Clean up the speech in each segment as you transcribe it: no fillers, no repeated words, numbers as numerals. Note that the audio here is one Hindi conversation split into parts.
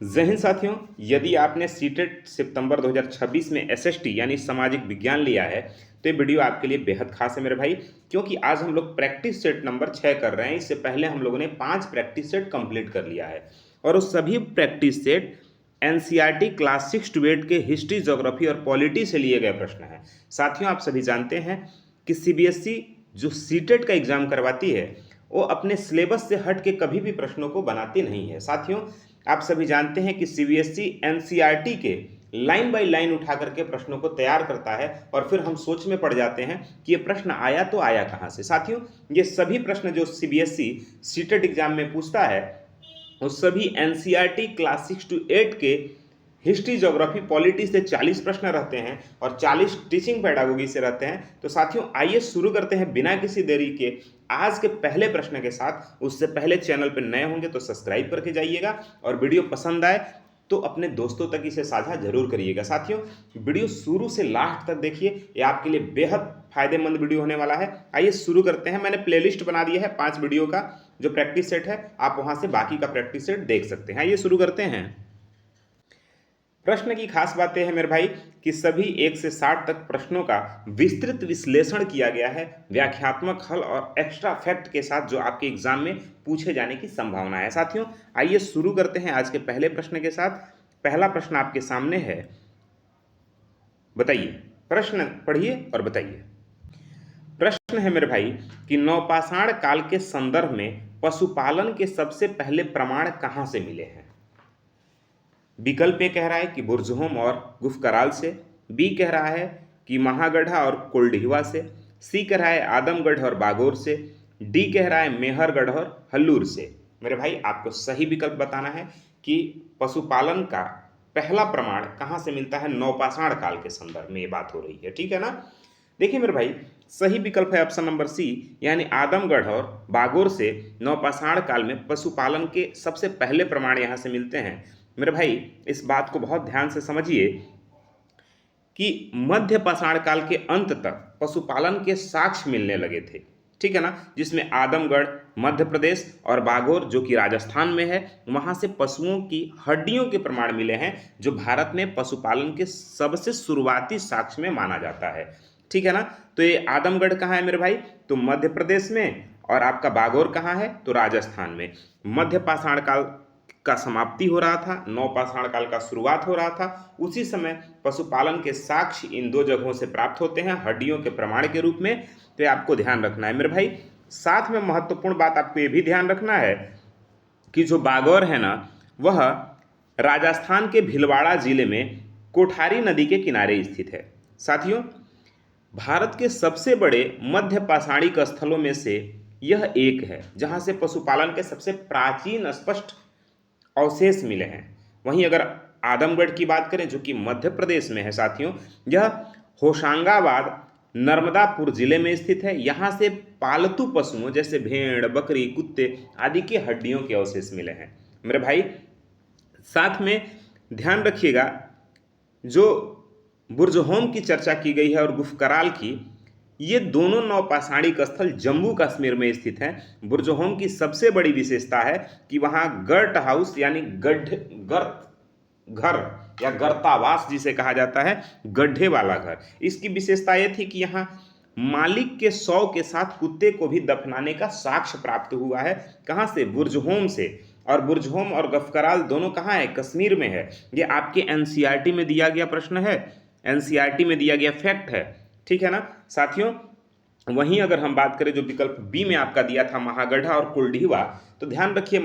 जय हिंद साथियों, यदि आपने सीटेट सितंबर 2026 में एसएसटी यानी सामाजिक विज्ञान लिया है तो ये वीडियो आपके लिए बेहद खास है मेरे भाई। क्योंकि आज हम लोग प्रैक्टिस सेट नंबर 6 कर रहे हैं। इससे पहले हम लोगों ने 5 प्रैक्टिस सेट कंप्लीट कर लिया है और उस सभी practice set NCERT class 6 to 8 के हिस्ट्री, ज्योग्राफी और पॉलिटी से लिए गए प्रश्न हैं। साथियों, आप सभी जानते हैं कि सीबीएसई जो सीटेट का एग्जाम करवाती है वो अपने सिलेबस से हट के कभी भी प्रश्नों को बनाती नहीं है। साथियों, आप सभी जानते हैं कि सीबीएसई एनसीईआरटी के लाइन बाय लाइन उठा करके प्रश्नों को तैयार करता है और फिर हम सोच में पड़ जाते हैं कि ये प्रश्न आया तो आया कहाँ से। साथियों, ये सभी प्रश्न जो सीबीएसई सीटेट एग्जाम में पूछता है वो सभी एनसीईआरटी क्लास 6 to 8 के हिस्ट्री, ज्योग्राफी, पॉलिटी से 40 प्रश्न रहते हैं और 40 टीचिंग पेडागोगी से रहते हैं। तो साथियों, आइए शुरू करते हैं बिना किसी देरी के आज के पहले प्रश्न के साथ। उससे पहले चैनल पर नए होंगे तो सब्सक्राइब करके जाइएगा और वीडियो पसंद आए तो अपने दोस्तों तक इसे साझा जरूर करिएगा। साथियों, वीडियो शुरू से लास्ट तक देखिए, ये आपके लिए बेहद फायदेमंद वीडियो होने वाला है। आइए शुरू करते हैं। मैंने प्लेलिस्ट बना दिया है 5 वीडियो का, जो प्रैक्टिस सेट है आप वहां से बाकी का प्रैक्टिस सेट देख सकते हैं। आइए शुरू करते हैं। प्रश्न की खास बातें हैं मेरे भाई कि सभी 1 से 60 तक प्रश्नों का विस्तृत विश्लेषण किया गया है, व्याख्यात्मक हल और एक्स्ट्रा फैक्ट के साथ, जो आपके एग्जाम में पूछे जाने की संभावना है। साथियों, आइए शुरू करते हैं आज के पहले प्रश्न के साथ। पहला प्रश्न आपके सामने है, बताइए। प्रश्न पढ़िए और बताइए। प्रश्न है मेरे भाई कि नवपाषाण काल के संदर्भ में पशुपालन के सबसे पहले प्रमाण कहां से मिले हैं। विकल्प ए कह रहा है कि बुर्जहोम और गुफकराल से, बी कह रहा है कि महागढ़ा और कोल्डिहवा से, सी कह रहा है आदमगढ़ और बागोर से, डी कह रहा है मेहरगढ़ और हल्लूर से। मेरे भाई, आपको सही विकल्प बताना है कि पशुपालन का पहला प्रमाण कहाँ से मिलता है। नवपाषाण काल के संदर्भ में ये बात हो रही है, ठीक है ना। देखिए मेरे भाई, सही विकल्प है ऑप्शन नंबर सी, यानी आदमगढ़ और बागोर से नवपाषाण काल में पशुपालन के सबसे पहले प्रमाण यहाँ से मिलते हैं। मेरे भाई, इस बात को बहुत ध्यान से समझिए कि मध्य पाषाण काल के अंत तक पशुपालन के साक्ष्य मिलने लगे थे, ठीक है ना, जिसमें आदमगढ़ मध्य प्रदेश और बागोर जो कि राजस्थान में है, वहां से पशुओं की हड्डियों के प्रमाण मिले हैं, जो भारत में पशुपालन के सबसे शुरुआती साक्ष्य में माना जाता है, ठीक है ना। तो ये आदमगढ़ कहाँ है मेरे भाई, तो मध्य प्रदेश में, और आपका बागोर कहाँ है, तो राजस्थान में। मध्य पाषाण काल का समाप्ति हो रहा था, नवपाषाण काल का शुरुआत हो रहा था, उसी समय पशुपालन के साक्ष्य इन दो जगहों से प्राप्त होते हैं हड्डियों के प्रमाण के रूप में। तो ये आपको ध्यान रखना है मेरे भाई। साथ में महत्वपूर्ण बात आपको ये भी ध्यान रखना है कि जो बागौर है ना, वह राजस्थान के भीलवाड़ा जिले में कोठारी नदी के किनारे स्थित है। साथियों, भारत के सबसे बड़े मध्य पाषाणिक स्थलों में से यह एक है जहां से पशुपालन के सबसे प्राचीन स्पष्ट अवशेष मिले हैं। वहीं अगर आदमगढ़ की बात करें, जो कि मध्य प्रदेश में है साथियों, यह होशंगाबाद नर्मदापुर जिले में स्थित है। यहाँ से पालतू पशुओं जैसे भेड़, बकरी, कुत्ते आदि की हड्डियों के अवशेष मिले हैं मेरे भाई। साथ में ध्यान रखिएगा, जो बुर्जहोम की चर्चा की गई है और गुफकराल की, ये दोनों नवपाषाणिक स्थल जम्मू कश्मीर में स्थित हैं। बुर्जहोम की सबसे बड़ी विशेषता है कि वहाँ गर्ट हाउस यानी घर या गर्तावास जिसे कहा जाता है, गड्ढे वाला घर, इसकी विशेषता यह थी कि यहाँ मालिक के शव के साथ कुत्ते को भी दफनाने का साक्ष्य प्राप्त हुआ है। कहाँ से, बुर्जहोम से। और बुर्जहोम और गफकराल दोनों कहाँ है, कश्मीर में है। ये आपके एनसीईआरटी में दिया गया प्रश्न है, एनसीईआरटी में दिया गया फैक्ट है, ठीक है ना साथियों। वहीं अगर हम बात करें जो विकल्प बी में आपका दिया था महागढ़ा और कुलडीहवा, तो ध्यान रखिए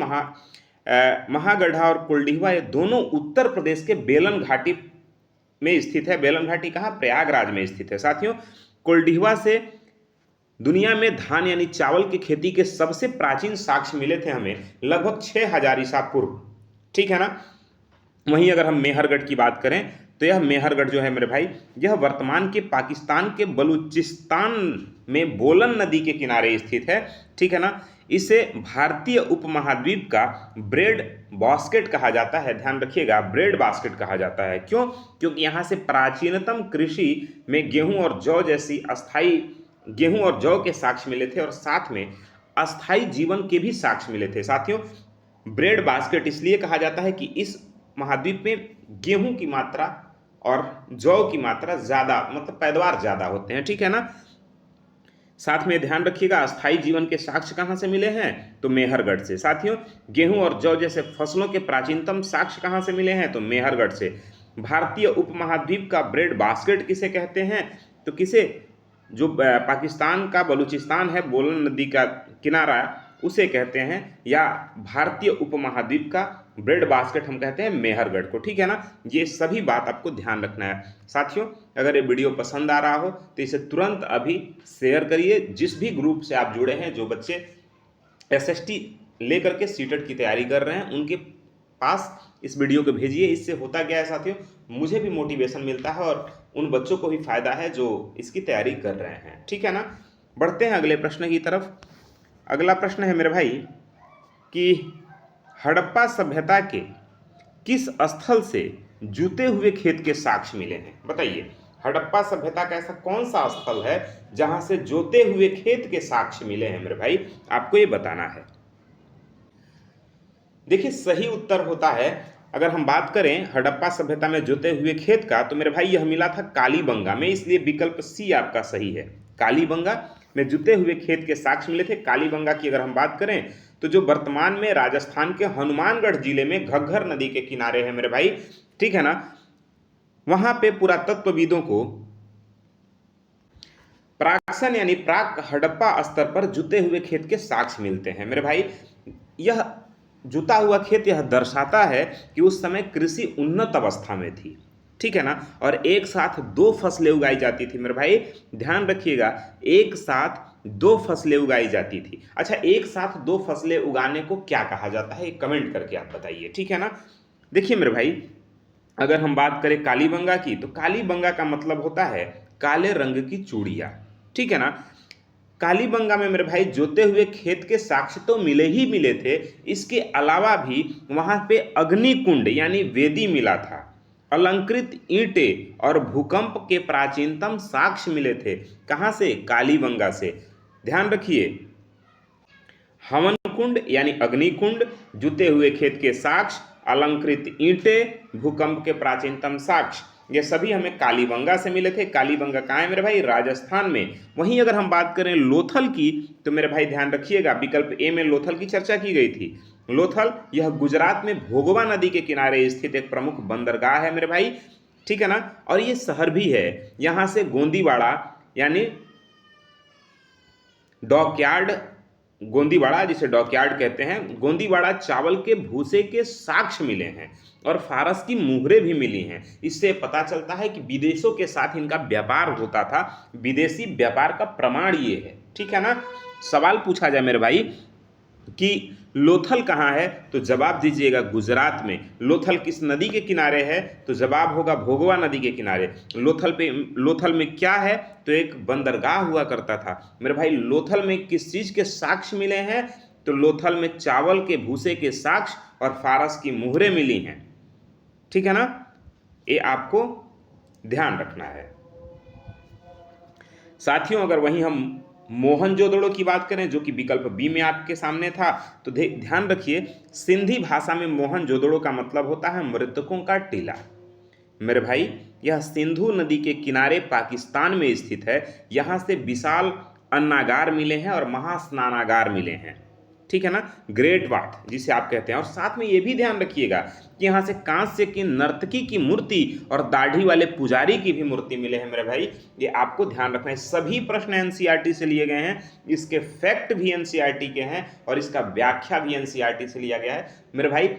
महागढ़ा और कुलडीहवा ये दोनों उत्तर प्रदेश के बेलन घाटी में स्थित है। बेलन घाटी कहाँ, प्रयागराज में स्थित है। साथियों, कुलडीहवा से दुनिया में धान यानी चावल की खेती के सबसे प्राचीन साक्ष्य मिले थे हमें लगभग 6000 ईसा पूर्व, ठीक है ना। वहीं अगर हम मेहरगढ़ की बात करें तो यह मेहरगढ़ जो है मेरे भाई, यह वर्तमान के पाकिस्तान के बलूचिस्तान में बोलन नदी के किनारे स्थित है, ठीक है ना। इसे भारतीय उपमहाद्वीप का ब्रेड बास्केट कहा जाता है। ध्यान रखिएगा, ब्रेड बास्केट कहा जाता है। क्यों? क्योंकि यहाँ से प्राचीनतम कृषि में गेहूं और जौ के साक्ष्य मिले थे और साथ में अस्थाई जीवन के भी साक्ष्य मिले थे। साथियों, ब्रेड बास्केट इसलिए कहा जाता है कि इस महाद्वीप में गेहूं की मात्रा और जौ की मात्रा ज़्यादा, मतलब पैदावार ज़्यादा होते हैं, ठीक है ना। साथ में ध्यान रखिएगा, अस्थायी जीवन के साक्ष्य कहाँ से मिले हैं, तो मेहरगढ़ से। साथियों, गेहूं और जौ जैसे फसलों के प्राचीनतम साक्ष्य कहाँ से मिले हैं, तो मेहरगढ़ से। भारतीय उपमहाद्वीप का ब्रेड बास्केट किसे कहते हैं, तो किसे, जो पाकिस्तान का बलूचिस्तान है, बोलन नदी का किनारा, उसे कहते हैं, या भारतीय उपमहाद्वीप का ब्रेड बास्केट हम कहते हैं मेहरगढ़ को, ठीक है ना। ये सभी बात आपको ध्यान रखना है। साथियों, अगर ये वीडियो पसंद आ रहा हो तो इसे तुरंत अभी शेयर करिए। जिस भी ग्रुप से आप जुड़े हैं, जो बच्चे एसएसटी लेकर के सीटेट की तैयारी कर रहे हैं, उनके पास इस वीडियो को भेजिए। इससे होता क्या है साथियों, मुझे भी मोटिवेशन मिलता है और उन बच्चों को भी फायदा है जो इसकी तैयारी कर रहे हैं, ठीक है ना। बढ़ते हैं अगले प्रश्न की तरफ। अगला प्रश्न है मेरे भाई कि हड़प्पा सभ्यता के किस स्थल से जूते हुए खेत के साक्ष्य मिले हैं, बताइए। हड़प्पा सभ्यता का ऐसा कौन सा स्थल है जहां से जोते हुए खेत के साक्ष्य मिले हैं मेरे भाई, आपको ये बताना है। देखिए, सही उत्तर होता है, अगर हम बात करें हड़प्पा सभ्यता में जोते हुए खेत का, तो मेरे भाई यह मिला था कालीबंगा में, इसलिए विकल्प सी आपका सही है। कालीबंगा में जुते हुए खेत के साक्ष्य मिले थे। कालीबंगा की अगर हम बात करें तो जो वर्तमान में राजस्थान के हनुमानगढ़ जिले में घग्घर नदी के किनारे है मेरे भाई, ठीक है ना। वहां पे पुरातत्वविदों को प्राक्सन यानी प्राक हड़प्पा स्तर पर जुते हुए खेत के साक्ष्य मिलते हैं मेरे भाई। यह जुता हुआ खेत यह दर्शाता है कि उस समय कृषि उन्नत अवस्था में थी, ठीक है ना, और एक साथ दो फसलें उगाई जाती थी मेरे भाई, ध्यान रखिएगा, एक साथ दो फसलें उगाई जाती थी। अच्छा, एक साथ दो फसलें उगाने को क्या कहा जाता है, कमेंट करके आप बताइए, ठीक है ना। देखिए मेरे भाई, अगर हम बात करें कालीबंगा की, तो कालीबंगा का मतलब होता है काले रंग की चूड़ियाँ, ठीक है ना। कालीबंगा में मेरे भाई जोते हुए खेत के साक्ष्य तो मिले ही मिले थे, इसके अलावा भी वहां पे अग्निकुंड यानी वेदी मिला था, अलंकृत ईंटें और भूकंप के प्राचीनतम साक्ष्य मिले थे। कहां से, कालीबंगा से। ध्यान रखिए, हवन कुंड यानी अग्निकुंड, जुते हुए खेत के साक्ष्य, अलंकृत ईंटें, भूकंप के प्राचीनतम साक्ष्य, ये सभी हमें कालीबंगा से मिले थे। कालीबंगा कहाँ है मेरे भाई, राजस्थान में। वहीं अगर हम बात करें लोथल की, तो मेरे भाई ध्यान रखिएगा, विकल्प ए में लोथल की चर्चा की गई थी। लोथल यह गुजरात में भोगवा नदी के किनारे स्थित एक प्रमुख बंदरगाह है मेरे भाई, ठीक है ना, और ये शहर भी है। यहाँ से गोंदीवाड़ा यानी डॉकयार्ड, गोंदीवाड़ा जिसे डॉकयार्ड कहते हैं, गोंदीवाड़ा चावल के भूसे के साक्ष्य मिले हैं और फारस की मुहरें भी मिली हैं। इससे पता चलता है कि विदेशों के साथ इनका व्यापार होता था, विदेशी व्यापार का प्रमाण ये है, ठीक है ना। सवाल पूछा जाए मेरे भाई कि लोथल कहाँ है, तो जवाब दीजिएगा गुजरात में। लोथल किस नदी के किनारे है, तो जवाब होगा भोगवा नदी के किनारे। लोथल में क्या है, तो एक बंदरगाह हुआ करता था मेरे भाई। लोथल में किस चीज के साक्ष्य मिले हैं, तो लोथल में चावल के भूसे के साक्ष्य और फारस की मुहरें मिली हैं, ठीक है ना। ये आपको ध्यान रखना है। साथियों, अगर वहीं हम मोहनजोदड़ो की बात करें, जो कि विकल्प बी में आपके सामने था, तो ध्यान रखिए, सिंधी भाषा में मोहनजोदड़ो का मतलब होता है मृतकों का टीला मेरे भाई। यह सिंधु नदी के किनारे पाकिस्तान में स्थित है। यहाँ से विशाल अन्नागार मिले हैं और महास्नानागार मिले हैं, ठीक है ना, ग्रेट वाट जिसे आप कहते हैं। और साथ में ये भी ध्यान रखिएगा कि यहाँ से कांस्य की नर्तकी की मूर्ति और दाढ़ी वाले पुजारी की भी मूर्ति मिले हैं मेरे भाई। ये आपको ध्यान रखना है। सभी प्रश्न एनसीईआरटी से लिए गए हैं, इसके फैक्ट भी एनसीईआरटी के हैं और इसका व्याख्या भी एनसीईआरटी से लिया गया है मेरे भाई।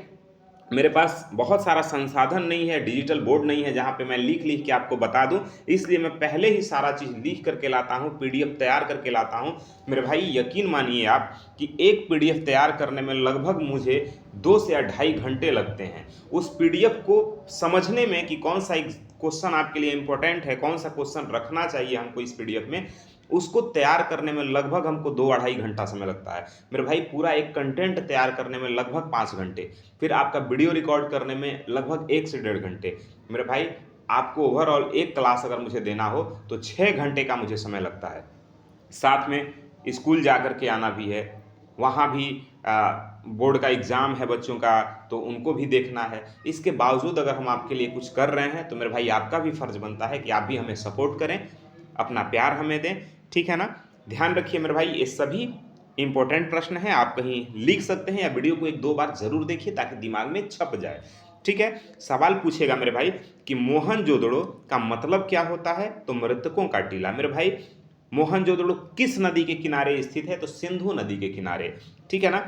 मेरे पास बहुत सारा संसाधन नहीं है, डिजिटल बोर्ड नहीं है जहाँ पे मैं लिख लिख के आपको बता दूं, इसलिए मैं पहले ही सारा चीज़ लिख करके लाता हूँ, पीडीएफ तैयार करके लाता हूँ मेरे भाई। यकीन मानिए आप कि एक पीडीएफ तैयार करने में लगभग मुझे 2 से 2.5 घंटे लगते हैं। उस पीडीएफ को समझने में कि कौन सा क्वेश्चन आपके लिए इंपॉर्टेंट है, कौन सा क्वेश्चन रखना चाहिए हमको इस पीडीएफ में, उसको तैयार करने में लगभग हमको 2-2.5 घंटा समय लगता है मेरे भाई। पूरा एक कंटेंट तैयार करने में लगभग 5 घंटे, फिर आपका वीडियो रिकॉर्ड करने में लगभग 1 से 1.5 घंटे मेरे भाई। आपको ओवरऑल एक क्लास अगर मुझे देना हो तो 6 घंटे का मुझे समय लगता है। साथ में स्कूल जा कर के आना भी है, वहाँ भी बोर्ड का एग्ज़ाम है बच्चों का, तो उनको भी देखना है। इसके बावजूद अगर हम आपके लिए कुछ कर रहे हैं तो मेरे भाई आपका भी फ़र्ज़ बनता है कि आप भी हमें सपोर्ट करें, अपना प्यार हमें दें, ठीक है ना? ध्यान रखिए मेरे भाई, ये सभी इम्पोर्टेंट प्रश्न हैं, आप कहीं लिख सकते हैं या वीडियो को 1-2 बार ज़रूर देखिए ताकि दिमाग में छप जाए, ठीक है? सवाल पूछेगा मेरे भाई कि मोहनजोदड़ो का मतलब क्या होता है? तो मृतकों का टीला। मेरे भाई मोहनजोदड़ो किस नदी के किनारे स्थित है? तो सिंधु नदी के किनारे, ठीक है ना?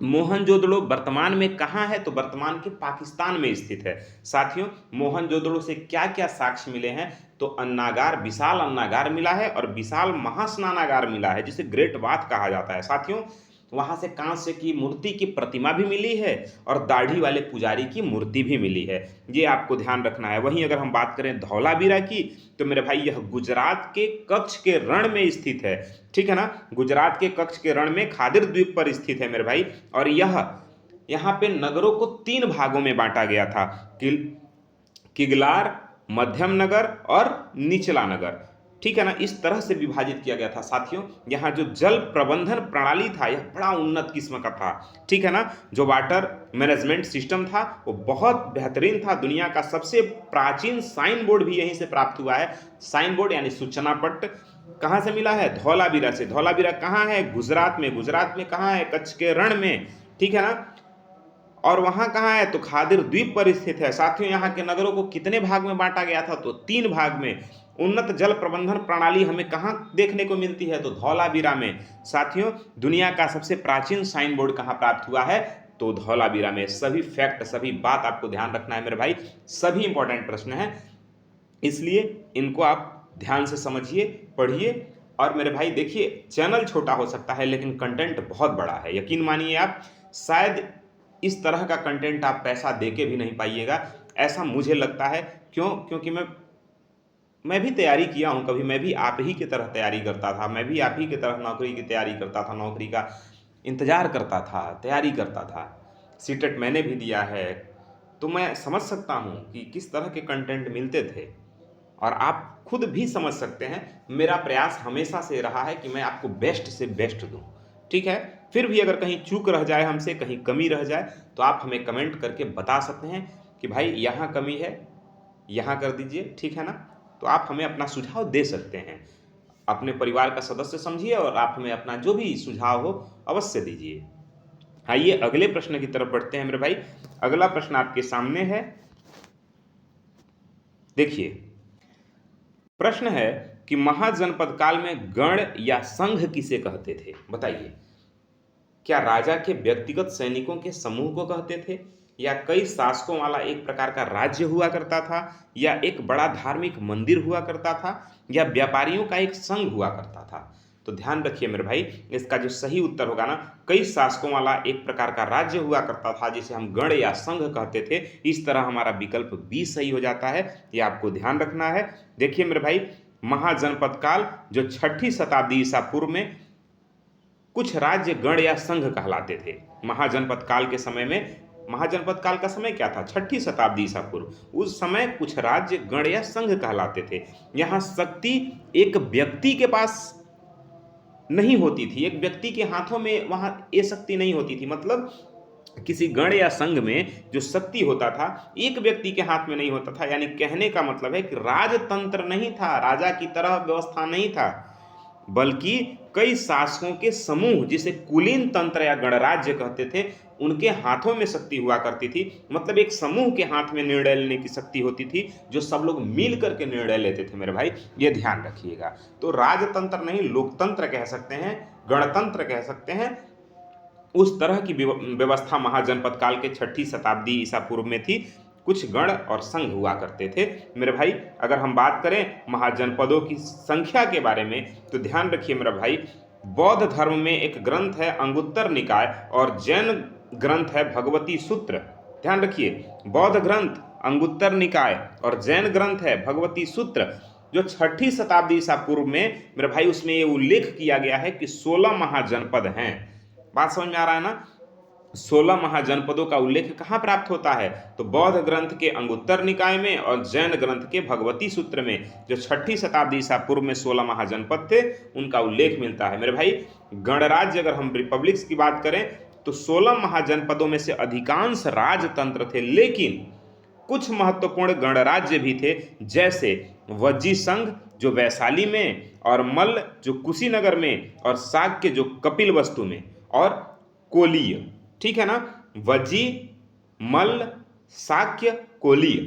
मोहनजोदड़ो वर्तमान में कहाँ है? तो वर्तमान के पाकिस्तान में स्थित है। साथियों, मोहनजोदड़ो से क्या-क्या साक्ष्य मिले हैं? तो अन्नागार, विशाल अन्नागार मिला है और विशाल महास्नानागार मिला है, जिसे ग्रेट बाथ कहा जाता है। साथियों, वहाँ से कांस्य की मूर्ति की प्रतिमा भी मिली है और दाढ़ी वाले पुजारी की मूर्ति भी मिली है। ये आपको ध्यान रखना है। वहीं अगर हम बात करें धौलावीरा की, तो मेरे भाई यह गुजरात के कच्छ के रण में स्थित है, ठीक है ना? गुजरात के कच्छ के रण में खादिर द्वीप पर स्थित है मेरे भाई। और यह यहाँ पे नगरों को 3 भागों में बांटा गया था, किगलार, मध्यम नगर और निचला नगर, ठीक है ना? इस तरह से विभाजित किया गया था। साथियों, यहाँ जो जल प्रबंधन प्रणाली था यह बड़ा उन्नत किस्म का था, ठीक है ना? जो वाटर मैनेजमेंट सिस्टम था वो बहुत बेहतरीन था। दुनिया का सबसे प्राचीन साइन बोर्ड भी यहीं से प्राप्त हुआ है। साइन बोर्ड यानी सूचना पट्ट कहाँ से मिला है? धौलावीरा से। धौलावीरा कहाँ है? गुजरात में। गुजरात में कहाँ है? कच्छ के रण में, ठीक है ना? और वहाँ कहाँ है? तो खादिर द्वीप पर स्थित है। साथियों, यहाँ के नगरों को कितने भाग में बांटा गया था? तो 3 भाग में। उन्नत जल प्रबंधन प्रणाली हमें कहाँ देखने को मिलती है? तो धौलावीरा में। साथियों, दुनिया का सबसे प्राचीन साइन बोर्ड कहाँ प्राप्त हुआ है? तो धौलावीरा में। सभी फैक्ट, सभी बात आपको ध्यान रखना है मेरे भाई, सभी इंपॉर्टेंट प्रश्न हैं, इसलिए इनको आप ध्यान से समझिए, पढ़िए। और मेरे भाई देखिए, चैनल छोटा हो सकता है लेकिन कंटेंट बहुत बड़ा है। यकीन मानिए आप, शायद इस तरह का कंटेंट आप पैसा दे के भी नहीं पाइएगा, ऐसा मुझे लगता है। क्यों? क्योंकि मैं भी तैयारी किया हूँ, कभी मैं भी आप ही की तरह तैयारी करता था, मैं भी आप ही की तरह नौकरी की तैयारी करता था, नौकरी का इंतज़ार करता था, तैयारी करता था। सीटेट मैंने भी दिया है, तो मैं समझ सकता हूँ कि किस तरह के कंटेंट मिलते थे और आप खुद भी समझ सकते हैं। मेरा प्रयास हमेशा से रहा है कि मैं आपको बेस्ट से बेस्ट दूँ, ठीक है? फिर भी अगर कहीं चूक रह जाए हमसे, कहीं कमी रह जाए, तो आप हमें कमेंट करके बता सकते हैं कि भाई यहाँ कमी है, यहाँ कर दीजिए, ठीक है ना? तो आप हमें अपना सुझाव दे सकते हैं। अपने परिवार का सदस्य समझिए और आप हमें अपना जो भी सुझाव हो अवश्य दीजिए। आइए अगले प्रश्न की तरफ बढ़ते हैं मेरे भाई। अगला प्रश्न आपके सामने है, देखिए। प्रश्न है कि महाजनपद काल में गण या संघ किसे कहते थे? बताइए। क्या राजा के व्यक्तिगत सैनिकों के समूह को कहते थे, या कई शासकों वाला एक प्रकार का राज्य हुआ करता था, या एक बड़ा धार्मिक मंदिर हुआ करता था, या व्यापारियों का एक संघ हुआ करता था? तो ध्यान रखिए मेरे भाई, इसका जो सही उत्तर होगा ना, कई शासकों वाला एक प्रकार का राज्य हुआ करता था जिसे हम गण या संघ कहते थे। इस तरह हमारा विकल्प बी सही हो जाता है, ये आपको ध्यान रखना है। देखिए मेरे भाई, महाजनपद काल जो 6ठी शताब्दी ईसा पूर्व में कुछ राज्य गण या संघ कहलाते थे। महाजनपद काल के समय में, महाजनपद काल का समय क्या था? 6ठी शताब्दी ईसा पूर्व। उस समय कुछ राज्य गण या संघ कहलाते थे। यहाँ शक्ति एक व्यक्ति के पास नहीं होती थी, एक व्यक्ति के हाथों में वहाँ ये शक्ति नहीं होती थी। मतलब किसी गण या संघ में जो शक्ति होता था एक व्यक्ति के हाथ में नहीं होता था। यानी कहने का मतलब है कि राजतंत्र नहीं था, राजा की तरह व्यवस्था नहीं था, बल्कि कई शासकों के समूह, जिसे कुलीन तंत्र या गणराज्य कहते थे, उनके हाथों में शक्ति हुआ करती थी। मतलब एक समूह के हाथ में निर्णय लेने की शक्ति होती थी, जो सब लोग मिल करके निर्णय लेते थे मेरे भाई, ये ध्यान रखिएगा। तो राजतंत्र नहीं, लोकतंत्र कह सकते हैं, गणतंत्र कह सकते हैं। उस तरह की व्यवस्था महाजनपद काल के 6ठी शताब्दी ईसा पूर्व में थी। कुछ गण और संघ हुआ करते थे मेरे भाई। अगर हम बात करें महाजनपदों की संख्या के बारे में, तो ध्यान रखिए मेरा भाई, बौद्ध धर्म में एक ग्रंथ है अंगुत्तर निकाय और जैन ग्रंथ है भगवती सूत्र। ध्यान रखिए, बौद्ध ग्रंथ अंगुत्तर निकाय और जैन ग्रंथ है भगवती सूत्र, जो 6ठी शताब्दी ईसा पूर्व में मेरे भाई, उसमें ये उल्लेख किया गया है कि 16 महाजनपद हैं। बात समझ में आ रहा है ना? 16 महाजनपदों का उल्लेख कहाँ प्राप्त होता है? तो बौद्ध ग्रंथ के अंगुत्तर निकाय में और जैन ग्रंथ के भगवती सूत्र में, जो 6ठी शताब्दी ईसा पूर्व में 16 महाजनपद थे उनका उल्लेख मिलता है। मेरे भाई, गणराज्य, अगर हम रिपब्लिक्स की बात करें तो 16 महाजनपदों में से अधिकांश राजतंत्र थे, लेकिन कुछ महत्वपूर्ण गणराज्य भी थे, जैसे वज्जी संघ जो वैशाली में, और मल्ल जो कुशीनगर में, और शाक्य जो कपिलवस्तु में, और कोलीय। ठीक है ना? वज्जी, मल्ल, शाक्य, कोलीय,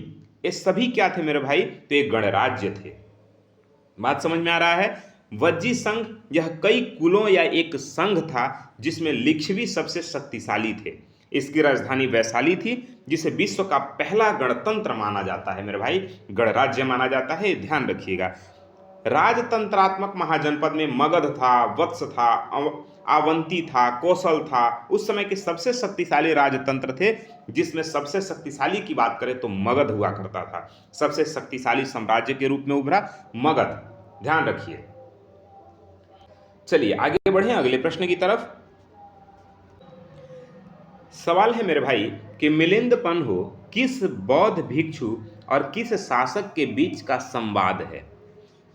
ये सभी क्या थे मेरे भाई? तो ये गणराज्य थे। बात समझ में आ रहा है? वज्जी संघ यह कई कुलों या एक संघ था जिसमें लिच्छवी सबसे शक्तिशाली थे। इसकी राजधानी वैशाली थी, जिसे विश्व का पहला गणतंत्र माना जाता है मेरे भाई, गणराज्य माना जाता है, ध्यान रखिएगा। राजतंत्रात्मक महाजनपद में मगध था, वत्स था, आवंती था, कौशल था। उस समय के सबसे शक्तिशाली राजतंत्र थे, जिसमें सबसे शक्तिशाली की बात करें तो मगध हुआ करता था। सबसे शक्तिशाली साम्राज्य के रूप में उभरा मगध, ध्यान रखिए। चलिए आगे बढ़ें अगले प्रश्न की तरफ। सवाल है मेरे भाई कि मिलिंद पन्हो किस बौद्ध भिक्षु और किस शासक के बीच का संवाद है?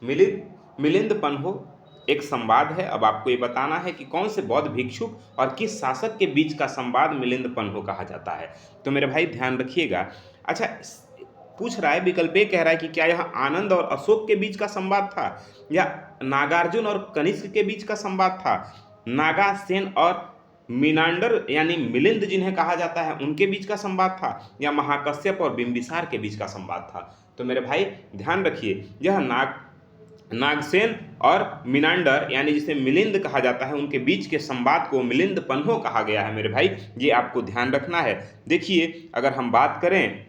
मिलिंद पन्हो एक संवाद है। अब आपको ये बताना है कि कौन से बौद्ध भिक्षुक और किस शासक के बीच का संवाद मिलिंद पन्हो कहा जाता है। तो मेरे भाई ध्यान रखिएगा। अच्छा, पूछ रहा है, विकल्प ए कह रहा है कि क्या यह आनंद और अशोक के बीच का संवाद था, या नागार्जुन और कनिष्क के बीच का संवाद था, नागा सेन और मीनांडर यानी मिलिंद जिन्हें कहा जाता है उनके बीच का संवाद था, या महाकश्यप और बिंबिसार के बीच का संवाद था। तो मेरे भाई ध्यान रखिए, यह नागसेन और मिनांडर यानी जिसे मिलिंद कहा जाता है उनके बीच के संवाद को मिलिंद पन्हो कहा गया है मेरे भाई, ये आपको ध्यान रखना है। देखिए, अगर हम बात करें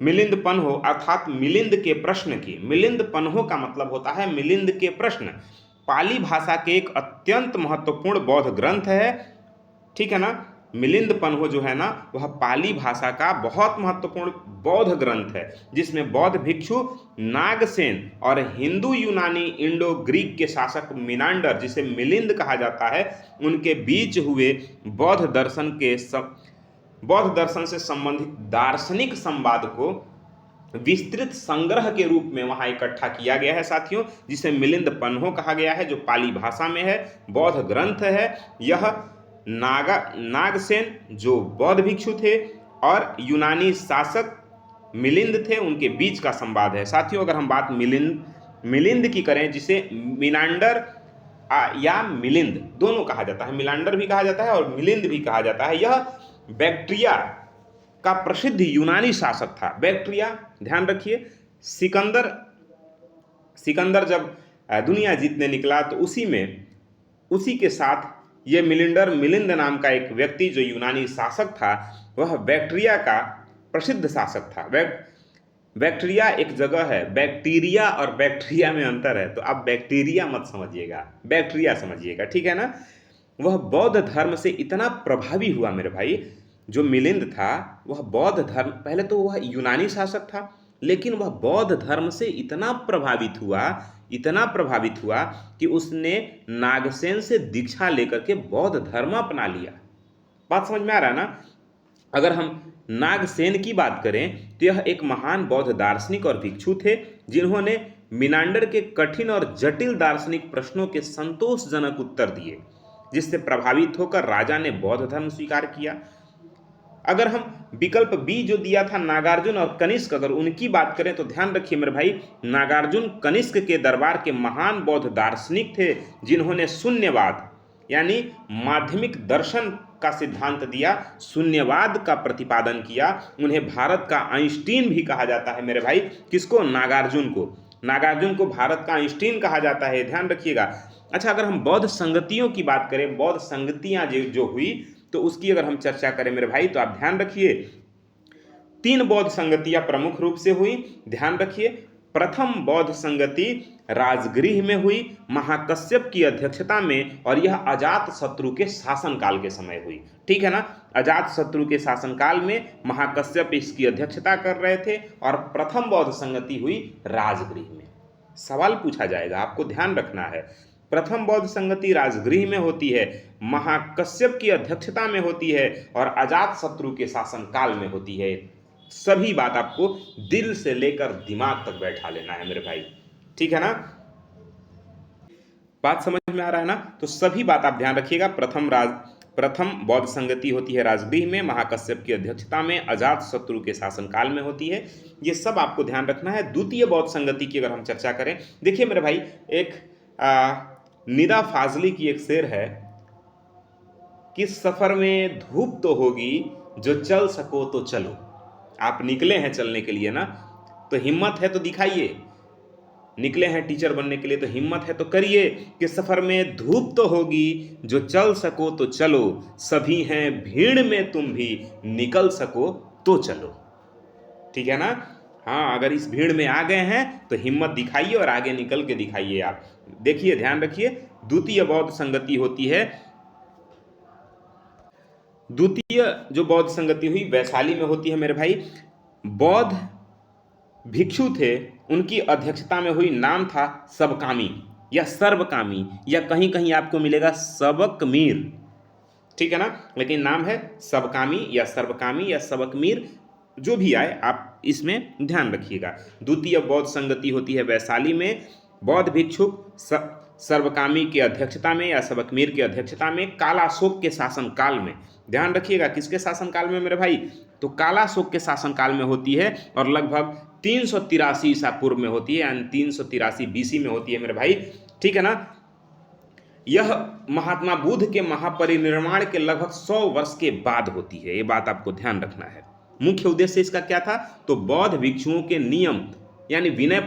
मिलिंद पन्हो अर्थात मिलिंद के प्रश्न की, मिलिंद पन्हो का मतलब होता है मिलिंद के प्रश्न। पाली भाषा के एक अत्यंत महत्वपूर्ण बौद्ध ग्रंथ है, ठीक है ना? मिलिंद पन्हो जो है ना, वह पाली भाषा का बहुत महत्वपूर्ण बौद्ध ग्रंथ है, जिसमें बौद्ध भिक्षु नागसेन और हिंदू यूनानी इंडो ग्रीक के शासक मिनांडर, जिसे मिलिंद कहा जाता है, उनके बीच हुए बौद्ध दर्शन से संबंधित दार्शनिक संवाद को विस्तृत संग्रह के रूप में वहां इकट्ठा किया गया है साथियों, जिसे मिलिंद पन्हो कहा गया है, जो पाली भाषा में है, बौद्ध ग्रंथ है। यह नागसेन जो बौद्ध भिक्षु थे और यूनानी शासक मिलिंद थे, उनके बीच का संवाद है साथियों। अगर हम बात मिलिंद की करें, जिसे मिनांडर या मिलिंद दोनों कहा जाता है, मिलांडर भी कहा जाता है और मिलिंद भी कहा जाता है, यह बैक्ट्रिया का प्रसिद्ध यूनानी शासक था। बैक्ट्रिया, ध्यान रखिए, सिकंदर जब दुनिया जीतने निकला तो उसी के साथ ये मिलिंद नाम का एक व्यक्ति जो यूनानी शासक था, वह बैक्ट्रिया का प्रसिद्ध शासक था। बैक्ट्रिया एक जगह है, बैक्टीरिया और बैक्टीरिया में अंतर है, तो आप बैक्टीरिया मत समझिएगा, बैक्ट्रिया समझिएगा, ठीक है ना? वह बौद्ध धर्म से इतना प्रभावी हुआ मेरे भाई, जो मिलिंद था वह बौद्ध धर्म, पहले तो वह यूनानी शासक था, लेकिन वह बौद्ध धर्म से इतना प्रभावित हुआ कि उसने नागसेन से दीक्षा लेकर के बौद्ध धर्म अपना लिया। बात समझ में आ रहा है ना? अगर हम नागसेन की बात करें तो यह एक महान बौद्ध दार्शनिक और भिक्षु थे, जिन्होंने मिनांडर के कठिन और जटिल दार्शनिक प्रश्नों के संतोषजनक उत्तर दिए, जिससे प्रभावित होकर राजा ने बौद्ध धर्म स्वीकार किया। अगर हम विकल्प बी जो दिया था नागार्जुन और कनिष्क, अगर उनकी बात करें तो ध्यान रखिए मेरे भाई, नागार्जुन कनिष्क के दरबार के महान बौद्ध दार्शनिक थे, जिन्होंने शून्यवाद यानी माध्यमिक दर्शन का सिद्धांत दिया, शून्यवाद का प्रतिपादन किया। उन्हें भारत का आइंस्टीन भी कहा जाता है मेरे भाई। किसको? नागार्जुन को भारत का आइंस्टीन कहा जाता है, ध्यान रखिएगा। अच्छा, अगर हम बौद्ध संगतियों की बात करें, बौद्ध संगतियां जो हुई, तो उसकी अगर हम चर्चा करें मेरे भाई, तो आप ध्यान रखिए 3 बौद्ध संगतियां प्रमुख रूप से हुई। ध्यान रखिए, प्रथम बौद्ध संगति राजगृह में हुई, महाकश्यप की अध्यक्षता में, और यह अजात शत्रु के शासनकाल के समय हुई, ठीक है ना? अजात शत्रु के शासनकाल में महाकश्यप इसकी अध्यक्षता कर रहे थे, और प्रथम बौद्ध संगति हुई राजगृह में। सवाल पूछा जाएगा, आपको ध्यान रखना है, प्रथम बौद्ध संगति राजगृह में होती है, महाकश्यप की अध्यक्षता में होती है और अजातशत्रु के शासनकाल में होती है। सभी बात आपको दिल से लेकर दिमाग तक बैठा लेना है मेरे भाई, ठीक है ना। बात समझ में आ रहा है ना। तो सभी बात आप ध्यान रखिएगा। प्रथम बौद्ध संगति होती है राजगृह में, महाकश्यप की अध्यक्षता में, अजातशत्रु के शासनकाल में होती है। ये सब आपको ध्यान रखना है। द्वितीय बौद्ध संगति की अगर हम चर्चा करें, देखिए मेरे भाई, एक निदा फाजली की एक शेर है कि सफर में धूप तो होगी, जो चल सको तो चलो। आप निकले हैं चलने के लिए ना, तो हिम्मत है तो दिखाइए। निकले हैं टीचर बनने के लिए तो हिम्मत है तो करिए कि सफर में धूप तो होगी, जो चल सको तो चलो। सभी हैं भीड़ में, तुम भी निकल सको तो चलो, ठीक है ना। हाँ, अगर इस भीड़ में आ गए हैं तो हिम्मत दिखाइए और आगे निकल के दिखाइए। आप देखिए, ध्यान रखिए, द्वितीय बौद्ध संगति होती है, द्वितीय जो बौद्ध संगति हुई वैशाली में होती है मेरे भाई। बौद्ध भिक्षु थे, उनकी अध्यक्षता में हुई। नाम था सबकामी या सर्वकामी, या कहीं कहीं आपको मिलेगा सबकमीर, ठीक है ना, लेकिन नाम है सबकामी या सर्वकामी या सबकमीर, जो भी आए आप इसमें ध्यान रखिएगा। द्वितीय बौद्ध संगति होती है वैशाली में। बौद्ध भिक्षुक सर्वकामी की अध्यक्षता में या सबकमीर की अध्यक्षता में कालाशोक के शासनकाल में। ध्यान रखिएगा, किसके शासनकाल में मेरे भाई, तो कालाशोक के शासनकाल में होती है और लगभग 383 ईसा पूर्व में होती है, यानी 383 बीसी में होती है मेरे भाई, ठीक है ना। यह महात्मा बुद्ध के महापरिनिर्वाण के लगभग 100 वर्ष के बाद होती है। ये बात आपको ध्यान रखना है। मुख्य उद्देश्य इसका क्या था, तो बौद्ध भिक्षुओं के नियम यानी विनय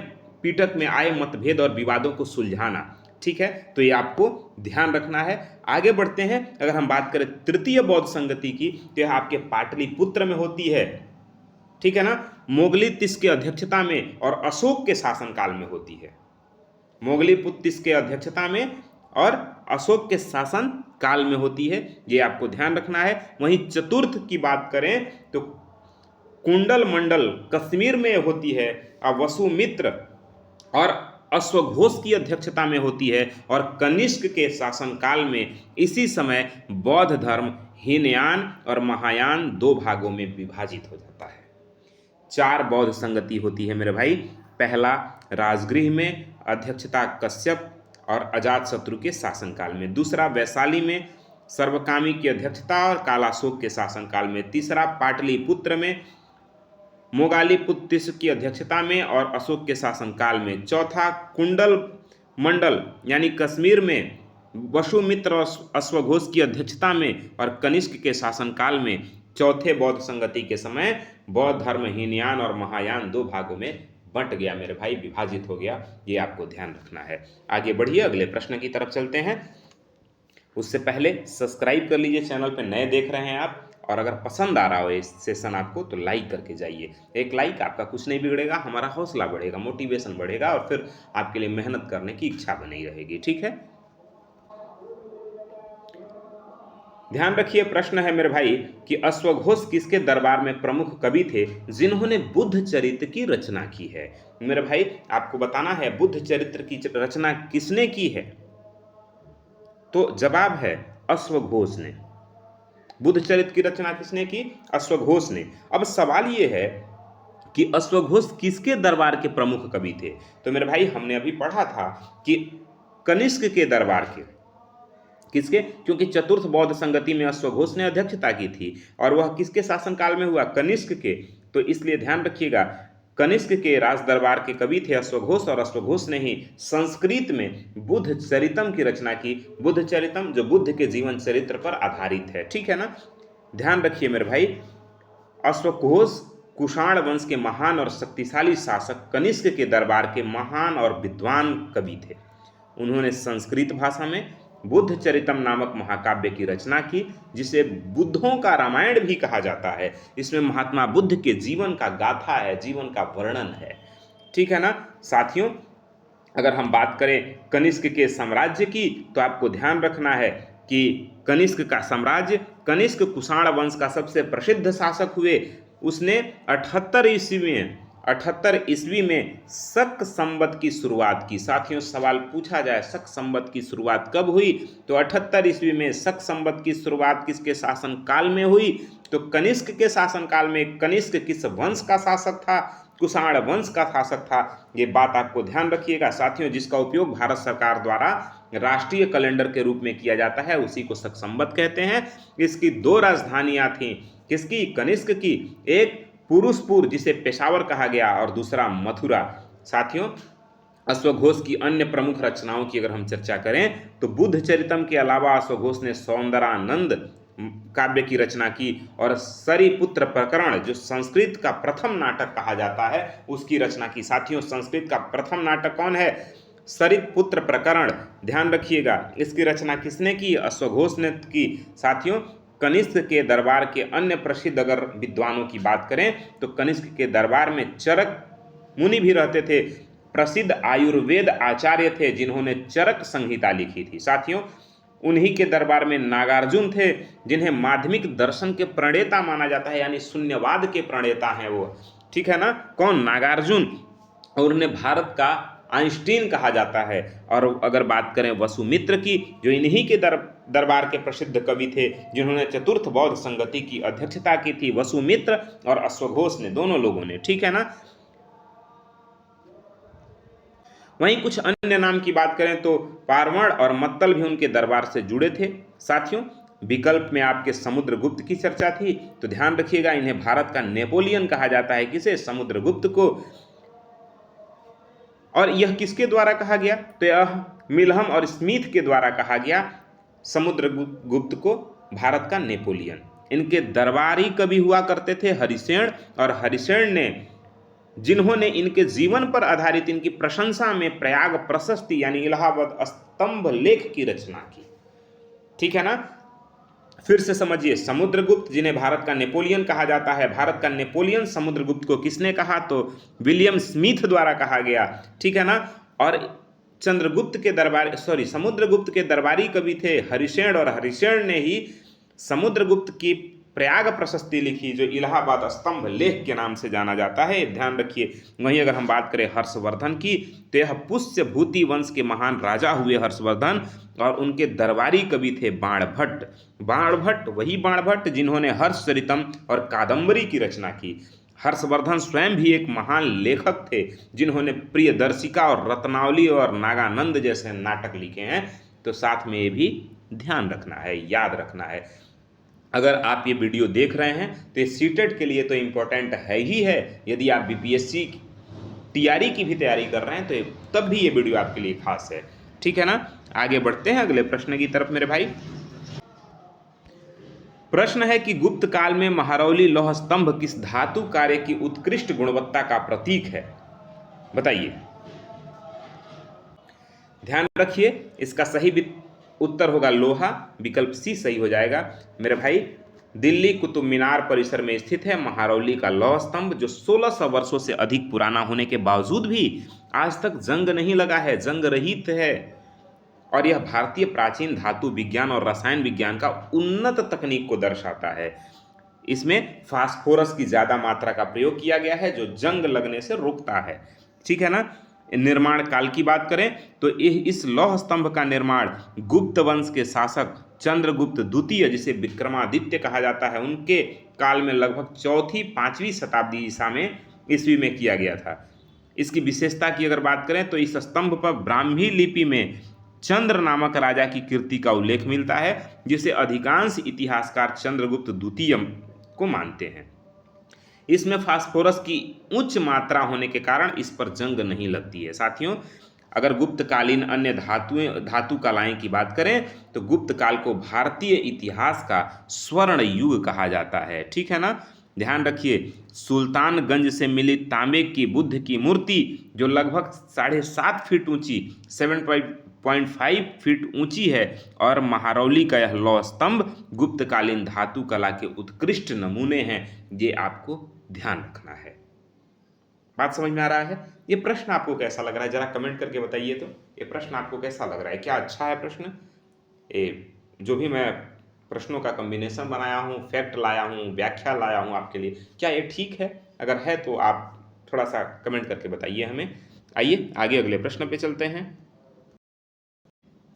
पीटक में आए मतभेद और विवादों को सुलझाना, ठीक है। तो ये आपको ध्यान रखना है। आगे बढ़ते हैं। अगर हम बात करें तृतीय बौद्ध संगति की, तो यह आपके पाटलिपुत्र में होती है, ठीक है ना। मोगलीतिस के अध्यक्षता में और अशोक के शासनकाल में होती है। मोगलीपुत्तिस के अध्यक्षता में और अशोक के शासन काल में होती है, ये आपको ध्यान रखना है। वहीं चतुर्थ की बात करें तो कुंडल मंडल कश्मीर में होती है और वसुमित्र और अश्वघोष की अध्यक्षता में होती है और कनिष्क के शासनकाल में इसी समय बौद्ध धर्म हीनयान और महायान दो भागों में विभाजित हो जाता है। 4 बौद्ध संगति होती है मेरे भाई। पहला राजगृह में, अध्यक्षता कश्यप और अजातशत्रु के शासनकाल में। दूसरा वैशाली में, सर्वकामी की अध्यक्षता और कालाशोक के शासनकाल में। तीसरा पाटलिपुत्र में, मोगालीपुत्तिस की अध्यक्षता में और अशोक के शासनकाल में। चौथा कुंडल मंडल यानी कश्मीर में, वसुमित्र और अश्वघोष की अध्यक्षता में और कनिष्क के शासनकाल में। चौथे बौद्ध संगति के समय बौद्ध धर्म हीनयान और महायान 2 भागों में बंट गया मेरे भाई, विभाजित हो गया। ये आपको ध्यान रखना है। आगे बढ़िए, अगले प्रश्न की तरफ चलते हैं। उससे पहले सब्सक्राइब कर लीजिए, चैनल पे नए देख रहे हैं आप, और अगर पसंद आ रहा हो इस सेशन आपको तो लाइक करके जाइए। एक लाइक आपका कुछ नहीं बिगड़ेगा, हमारा हौसला बढ़ेगा, मोटिवेशन बढ़ेगा और फिर आपके लिए मेहनत करने की इच्छा बनी रहेगी, ठीक है। ध्यान रखिए, प्रश्न है मेरे भाई कि अश्वघोष किसके दरबार में प्रमुख कवि थे जिन्होंने बुद्ध चरित्र की रचना की है। मेरे भाई आपको बताना है बुद्ध चरित्र की रचना किसने की है, तो जवाब है अश्वघोष ने। बुद्ध चरित्र की रचना किसने की, अश्वघोष ने। अब सवाल ये है कि अश्वघोष किसके दरबार के प्रमुख कवि थे, तो मेरे भाई हमने अभी पढ़ा था कि कनिष्क के दरबार के। किसके, क्योंकि चतुर्थ बौद्ध संगति में अश्वघोष ने अध्यक्षता की थी और वह किसके शासनकाल में हुआ, कनिष्क के। तो इसलिए ध्यान रखिएगा, कनिष्क के राज दरबार के कवि थे अश्वघोष, और अश्वघोष ने ही संस्कृत में बुद्ध चरितम की रचना की। बुद्ध चरितम जो बुद्ध के जीवन चरित्र पर आधारित है, ठीक है ना। ध्यान रखिए मेरे भाई, अश्वघोष कुषाण वंश के महान और शक्तिशाली शासक कनिष्क के दरबार के महान और विद्वान कवि थे। उन्होंने संस्कृत भाषा में बुद्ध चरितम नामक महाकाव्य की रचना की, जिसे बुद्धों का रामायण भी कहा जाता है। इसमें महात्मा बुद्ध के जीवन का गाथा है, जीवन का वर्णन है, ठीक है ना। साथियों, अगर हम बात करें कनिष्क के साम्राज्य की, तो आपको ध्यान रखना है कि कनिष्क का साम्राज्य, कनिष्क कुषाण वंश का सबसे प्रसिद्ध शासक हुए। उसने 78 ईस्वी में 78 ईस्वी में शक संवत की शुरुआत की। साथियों, सवाल पूछा जाए शक संवत की शुरुआत कब हुई, तो 78 ईस्वी में शक संवत की शुरुआत किसके शासन काल में हुई, तो कनिष्क के शासन काल में। कनिष्क किस वंश का शासक था, कुषाण वंश का शासक था। ये बात आपको ध्यान रखिएगा साथियों, जिसका उपयोग भारत सरकार द्वारा राष्ट्रीय कैलेंडर के रूप में किया जाता है, उसी को शक संवत कहते हैं। इसकी 2 राजधानियां थीं, किसकी, कनिष्क की। एक पुरुषपुर जिसे पेशावर कहा गया और दूसरा मथुरा। साथियों, अश्वघोष की अन्य प्रमुख रचनाओं की अगर हम चर्चा करें तो बुद्ध चरितम के अलावा अश्वघोष ने सौंदरानंद काव्य की रचना की और सरिपुत्र प्रकरण जो संस्कृत का प्रथम नाटक कहा जाता है उसकी रचना की। साथियों, संस्कृत का प्रथम नाटक कौन है, सरिपुत्र प्रकरण, ध्यान रखिएगा। इसकी रचना किसने की, अश्वघोष ने की। साथियों, कनिष्क के दरबार के अन्य प्रसिद्ध अगर विद्वानों की बात करें तो कनिष्क के दरबार में चरक मुनि भी रहते थे, प्रसिद्ध आयुर्वेद आचार्य थे जिन्होंने चरक संहिता लिखी थी। साथियों, उन्हीं के दरबार में नागार्जुन थे जिन्हें माध्यमिक दर्शन के प्रणेता माना जाता है, यानी शून्यवाद के प्रणेता हैं वो, ठीक है ना, कौन, नागार्जुन। और उन्हें भारत का आइंस्टीन कहा जाता है। और अगर बात करें वसुमित्र की, जो इन्हीं के दरबार के प्रसिद्ध कवि थे जिन्होंने चतुर्थ बौद्ध संगति की अध्यक्षता की थी, वसुमित्र और अश्वघोष ने, दोनों लोगों ने, ठीक है ना। वहीं कुछ अन्य नाम की बात करें तो पारवण और मत्तल भी उनके दरबार से जुड़े थे। साथियों, विकल्प में आपके समुद्रगुप्त की चर्चा थी, तो ध्यान रखिएगा इन्हें भारत का नेपोलियन कहा जाता है, किसे, समुद्रगुप्त को। और यह किसके द्वारा कहा गया, तो यह मिलहम और स्मिथ के द्वारा कहा गया समुद्रगुप्त को भारत का नेपोलियन। इनके दरबारी कवि हुआ करते थे हरिसेन, और हरिसेन ने, जिन्होंने इनके जीवन पर आधारित इनकी प्रशंसा में प्रयाग प्रशस्ति यानी इलाहाबाद स्तंभ लेख की रचना की, ठीक है ना। फिर से समझिए, समुद्रगुप्त जिन्हें भारत का नेपोलियन कहा जाता है, भारत का नेपोलियन समुद्रगुप्त को किसने कहा, तो विलियम स्मिथ द्वारा कहा गया, ठीक है ना। और समुद्रगुप्त के दरबारी कवि थे हरिसेन, और हरिसेन ने ही समुद्रगुप्त की प्रयाग प्रशस्ति लिखी जो इलाहाबाद स्तंभ लेख के नाम से जाना जाता है, ध्यान रखिए। वहीं अगर हम बात करें हर्षवर्धन की, तो यह पुष्य भूति वंश के महान राजा हुए हर्षवर्धन, और उनके दरबारी कवि थे बाणभट्ट। बाणभट्ट वही बाणभट्ट जिन्होंने हर्षचरितम और कादंबरी की रचना की। हर्षवर्धन स्वयं भी एक महान लेखक थे जिन्होंने प्रियदर्शिका और रत्नावली और नागानंद जैसे नाटक लिखे हैं। तो साथ में ये भी ध्यान रखना है, याद रखना है। अगर आप ये वीडियो देख रहे हैं तो ये सीटेट के लिए तो इम्पोर्टेंट है ही है, यदि आप बीपीएससी टीआरई की भी तैयारी कर रहे हैं तो तब भी ये वीडियो आपके लिए खास है, ठीक है ना। आगे बढ़ते हैं अगले प्रश्न की तरफ मेरे भाई। प्रश्न है कि गुप्त काल में महरौली लौह स्तंभ किस धातु कार्य की उत्कृष्ट गुणवत्ता का प्रतीक है, बताइए। ध्यान रखिए, इसका सही उत्तर होगा लोहा, विकल्प सी सही हो जाएगा मेरे भाई। दिल्ली कुतुब मीनार परिसर में स्थित है महरौली का लौह स्तंभ, जो 1600 वर्षों से अधिक पुराना होने के बावजूद भी आज तक जंग नहीं लगा है, जंग रहित है। और यह भारतीय प्राचीन धातु विज्ञान और रसायन विज्ञान का उन्नत तकनीक को दर्शाता है। इसमें फास्फोरस की ज्यादा मात्रा का प्रयोग किया गया है जो जंग लगने से रोकता है, ठीक है ना। निर्माण काल की बात करें तो इस लौह स्तंभ का निर्माण गुप्त वंश के शासक चंद्रगुप्त द्वितीय, जिसे विक्रमादित्य कहा जाता है, उनके काल में लगभग 4वीं-5वीं शताब्दी ईस्वी में किया गया था। इसकी विशेषता की अगर बात करें तो इस स्तंभ पर ब्राह्मी लिपि में चंद्र नामक राजा की कीर्ति का उल्लेख मिलता है, जिसे अधिकांश इतिहासकार चंद्रगुप्त द्वितीय को मानते हैं। इसमें फास्फोरस की उच्च मात्रा होने के कारण इस पर जंग नहीं लगती है। साथियों, अगर गुप्त कालीन अन्य धातु कलाएं की बात करें तो गुप्त काल को भारतीय इतिहास का स्वर्ण युग कहा जाता है, ठीक है ना। ध्यान रखिए, सुल्तानगंज से मिली तांबे की बुद्ध की मूर्ति जो लगभग 7.5 फीट ऊंची 7.5 फीट ऊंची है, और महरौली का यह लौह स्तंभ गुप्तकालीन धातु कला के उत्कृष्ट नमूने हैं। ये आपको ध्यान रखना है। बात समझ में आ रहा है। ये प्रश्न आपको कैसा लग रहा है, जरा कमेंट करके बताइए। तो ये प्रश्न आपको कैसा लग रहा है, क्या अच्छा है प्रश्न? जो भी मैं प्रश्नों का कॉम्बिनेशन बनाया हूँ, फैक्ट लाया हूँ, व्याख्या लाया हूँ आपके लिए, क्या ये ठीक है? अगर है तो आप थोड़ा सा कमेंट करके बताइए हमें। आइए आगे अगले प्रश्न पे चलते हैं।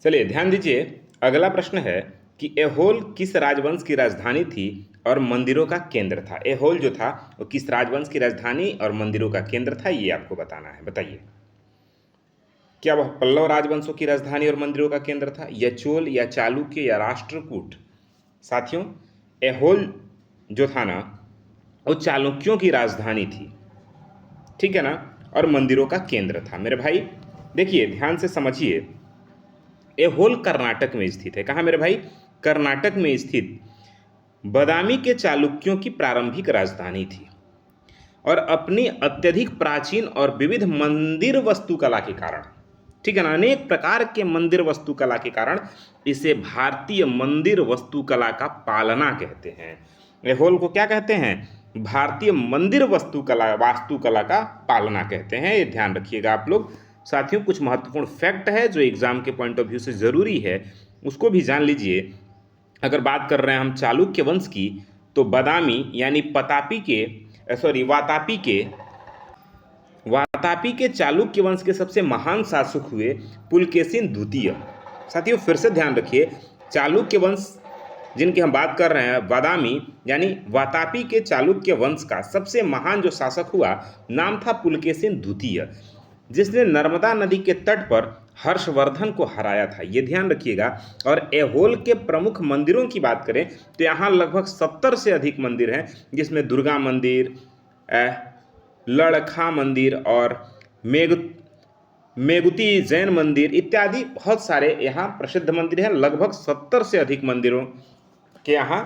चलिए ध्यान दीजिए, अगला प्रश्न है कि एहोल किस राजवंश की राजधानी थी और मंदिरों का केंद्र था। एहोल जो था वो किस राजवंश की राजधानी और मंदिरों का केंद्र था, ये आपको बताना है। बताइए, क्या वह पल्लव राजवंशों की राजधानी और मंदिरों का केंद्र था, या चोल, या चालुक्य, या राष्ट्रकूट। साथियों, एहोल जो था ना वो चालुक्यों की राजधानी थी, ठीक है ना, और मंदिरों का केंद्र था। मेरे भाई देखिए ध्यान से समझिए, एहोल कर्नाटक में स्थित है। कहाँ मेरे भाई? कर्नाटक में स्थित बादामी के चालुक्यों की प्रारंभिक राजधानी थी और अपनी अत्यधिक प्राचीन और विविध मंदिर वास्तुकला के कारण, ठीक है ना, अनेक प्रकार के मंदिर वास्तुकला के कारण इसे भारतीय मंदिर वास्तुकला का पालना कहते हैं। एहोल को क्या कहते हैं? भारतीय मंदिर वास्तुकला का पालना कहते हैं। ये ध्यान रखिएगा आप लोग। साथियों, कुछ महत्वपूर्ण फैक्ट है जो एग्जाम के पॉइंट ऑफ व्यू से जरूरी है, उसको भी जान लीजिए। अगर बात कर रहे हैं हम चालुक्य वंश की, तो बादामी यानी वातापी के चालुक्य वंश के सबसे महान शासक हुए पुलकेशिन द्वितीय। साथियों फिर से ध्यान रखिए, चालुक्य वंश जिनकी हम बात कर रहे हैं, बादामी यानी वातापी के चालुक्य वंश का सबसे महान जो शासक हुआ नाम था पुलकेशिन द्वितीय, जिसने नर्मदा नदी के तट पर हर्षवर्धन को हराया था। ये ध्यान रखिएगा। और एहोल के प्रमुख मंदिरों की बात करें तो यहाँ लगभग 70 से अधिक मंदिर हैं, जिसमें दुर्गा मंदिर, लड़खा मंदिर और मेगुती जैन मंदिर इत्यादि बहुत सारे यहाँ प्रसिद्ध मंदिर हैं। लगभग 70 से अधिक मंदिरों के यहाँ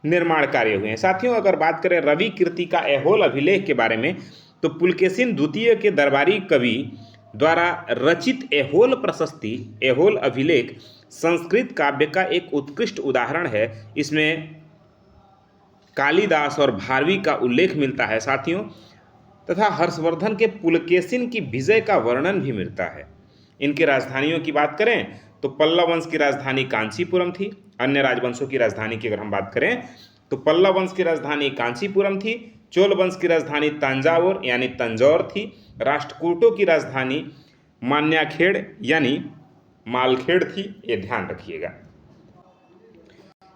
निर्माण कार्य हुए हैं। साथियों, अगर बात करें रवि कीर्ति का एहोल अभिलेख के बारे में, तो पुलकेशिन द्वितीय के दरबारी कवि द्वारा रचित एहोल प्रशस्ति, एहोल अभिलेख संस्कृत काव्य का एक उत्कृष्ट उदाहरण है। इसमें कालिदास और भारवी का उल्लेख मिलता है साथियों, तथा हर्षवर्धन के पुलकेशिन की विजय का वर्णन भी मिलता है। इनकी राजधानियों की बात करें तो पल्लव वंश की राजधानी कांचीपुरम थी। अन्य राजवंशों की राजधानी की अगर हम बात करें तो पल्लव वंश की राजधानी कांचीपुरम थी, चोल वंश की राजधानी तंजावुर यानी तंजौर थी, राष्ट्रकूटों की राजधानी मान्याखेड़ यानी मालखेड़ थी। ये ध्यान रखिएगा।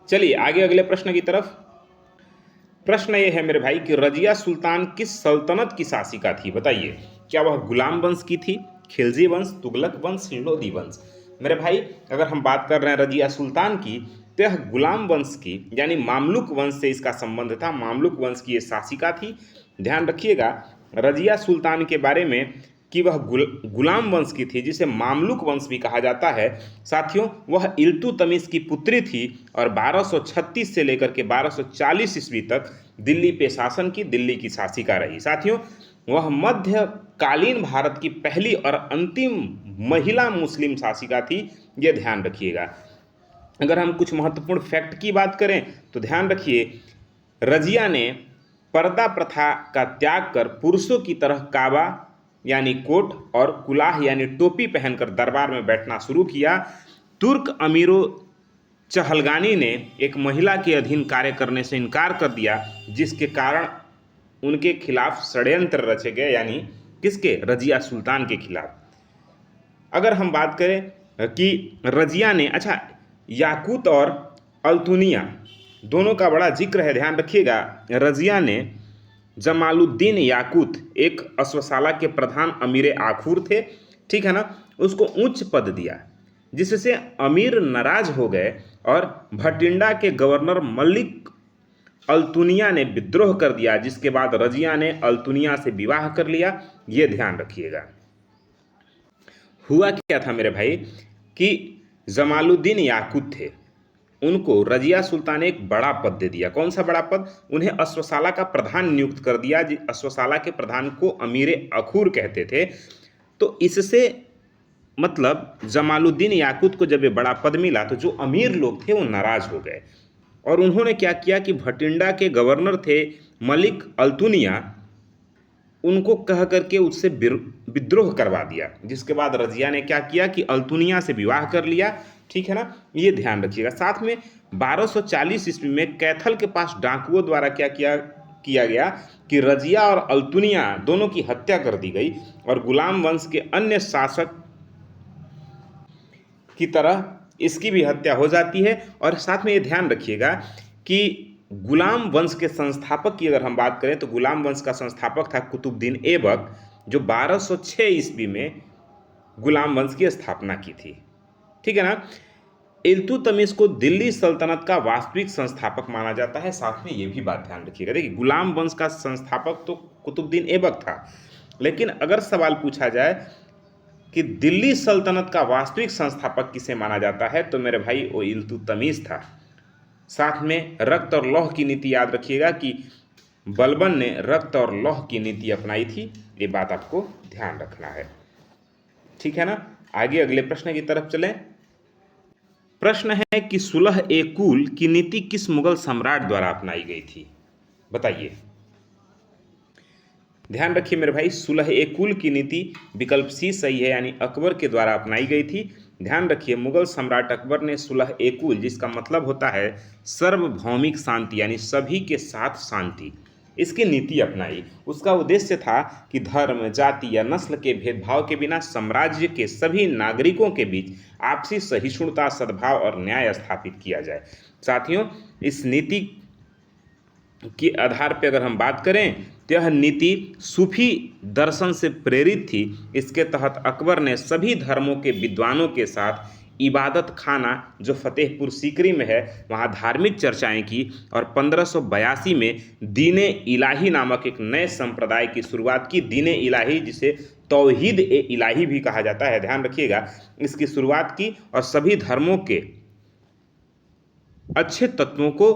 चलिए आगे अगले प्रश्न की तरफ। प्रश्न ये है मेरे भाई कि रजिया सुल्तान किस सल्तनत की शासिका थी। बताइए, क्या वह गुलाम वंश की थी, खिलजी वंश, तुगलक वंश, लोधी वंश। मेरे भाई अगर हम बात कर रहे हैं रजिया सुल्तान की, तो यह गुलाम वंश की यानी मामलुक वंश से इसका संबंध था। मामलुक वंश की ये शासिका थी। ध्यान रखिएगा रजिया सुल्तान के बारे में कि वह गुलाम वंश की थी, जिसे मामलुक वंश भी कहा जाता है। साथियों, वह इल्तुतमिश की पुत्री थी और 1236 से लेकर के 1240 ईस्वी तक दिल्ली पे शासन की, दिल्ली की शासिका रही। साथियों, वह मध्यकालीन भारत की पहली और अंतिम महिला मुस्लिम शासिका थी। यह ध्यान रखिएगा। अगर हम कुछ महत्वपूर्ण फैक्ट की बात करें तो ध्यान रखिए, रजिया ने पर्दा प्रथा का त्याग कर पुरुषों की तरह काबा यानी कोट और कुलाह यानी टोपी पहनकर दरबार में बैठना शुरू किया। तुर्क अमीरों चहलगानी ने एक महिला के अधीन कार्य करने से इनकार कर दिया, जिसके कारण उनके खिलाफ षड्यंत्र रचे गए, यानी किसके? रजिया सुल्तान के खिलाफ। अगर हम बात करें कि रजिया ने, अच्छा, याकूत और अल्तुनिया दोनों का बड़ा जिक्र है, ध्यान रखिएगा। रजिया ने जमालुद्दीन याकूत, एक अश्वशाला के प्रधान अमीर आखूर थे, ठीक है ना, उसको उच्च पद दिया, जिससे अमीर नाराज हो गए और भटिंडा के गवर्नर मलिक अल्तुनिया ने विद्रोह कर दिया, जिसके बाद रजिया ने अल्तुनिया से विवाह कर लिया। ये ध्यान रखिएगा। हुआ क्या था मेरे भाई कि जमालुद्दीन याकूत थे, उनको रजिया सुल्तान ने एक बड़ा पद दे दिया। कौन सा बड़ा पद? उन्हें अश्वशाला का प्रधान नियुक्त कर दिया। अश्वशाला के प्रधान को अमीर अखूर कहते थे। तो इससे मतलब जमालुद्दीन याकूत को जब ये बड़ा पद मिला तो जो अमीर लोग थे वो नाराज हो गए और उन्होंने क्या किया कि भटिंडा के गवर्नर थे मलिक अल्तुनिया, उनको कह करके उससे विद्रोह करवा दिया, जिसके बाद रजिया ने क्या किया कि अल्तुनिया से विवाह कर लिया, ठीक है ना। ये ध्यान रखिएगा। साथ में 1240 ईस्वी में कैथल के पास डाकुओं द्वारा क्या किया किया गया कि रजिया और अल्तुनिया दोनों की हत्या कर दी गई और गुलाम वंश के अन्य शासक की तरह इसकी भी हत्या हो जाती है। और साथ में ये ध्यान रखिएगा कि गुलाम वंश के संस्थापक की अगर हम बात करें तो गुलाम वंश का संस्थापक था कुतुबुद्दीन ऐबक, जो 1206 ईस्वी में गुलाम वंश की स्थापना की थी। ठीक है ना। इल्तुतमिश को दिल्ली सल्तनत का वास्तविक संस्थापक माना जाता है। साथ में ये भी बात ध्यान रखिएगा, देखिए गुलाम वंश का संस्थापक तो कुतुबुद्दीन ऐबक था, लेकिन अगर सवाल पूछा जाए कि दिल्ली सल्तनत का वास्तविक संस्थापक किसे माना जाता है, तो मेरे भाई वो इल्तुतमिश था। साथ में रक्त और लौह की नीति याद रखिएगा कि बलबन ने रक्त और लौह की नीति अपनाई थी, ये बात आपको ध्यान रखना है। ठीक है ना। आगे अगले प्रश्न की तरफ चलें। प्रश्न है कि सुलह ए कुल की नीति किस मुगल सम्राट द्वारा अपनाई गई थी, बताइए। ध्यान रखिए मेरे भाई, सुलह ए कुल की नीति विकल्प सी सही है, यानी अकबर के द्वारा अपनाई गई थी। ध्यान रखिए, मुगल सम्राट अकबर ने सुलह ए कुल, जिसका मतलब होता है सार्वभौमिक शांति, यानी सभी के साथ शांति, इसकी नीति अपनाई। उसका उद्देश्य था कि धर्म, जाति या नस्ल के भेदभाव के बिना साम्राज्य के सभी नागरिकों के बीच आपसी सहिष्णुता, सद्भाव और न्याय स्थापित किया जाए। साथियों, इस नीति के आधार पर अगर हम बात करें तो यह नीति सूफी दर्शन से प्रेरित थी। इसके तहत अकबर ने सभी धर्मों के विद्वानों के साथ इबादत खाना, जो फतेहपुर सीकरी में है, वहाँ धार्मिक चर्चाएं की और 1582 में दीने इलाही नामक एक नए संप्रदाय की शुरुआत की। दीने इलाही, जिसे तौहीद ए इलाही भी कहा जाता है, ध्यान रखिएगा, इसकी शुरुआत की और सभी धर्मों के अच्छे तत्वों को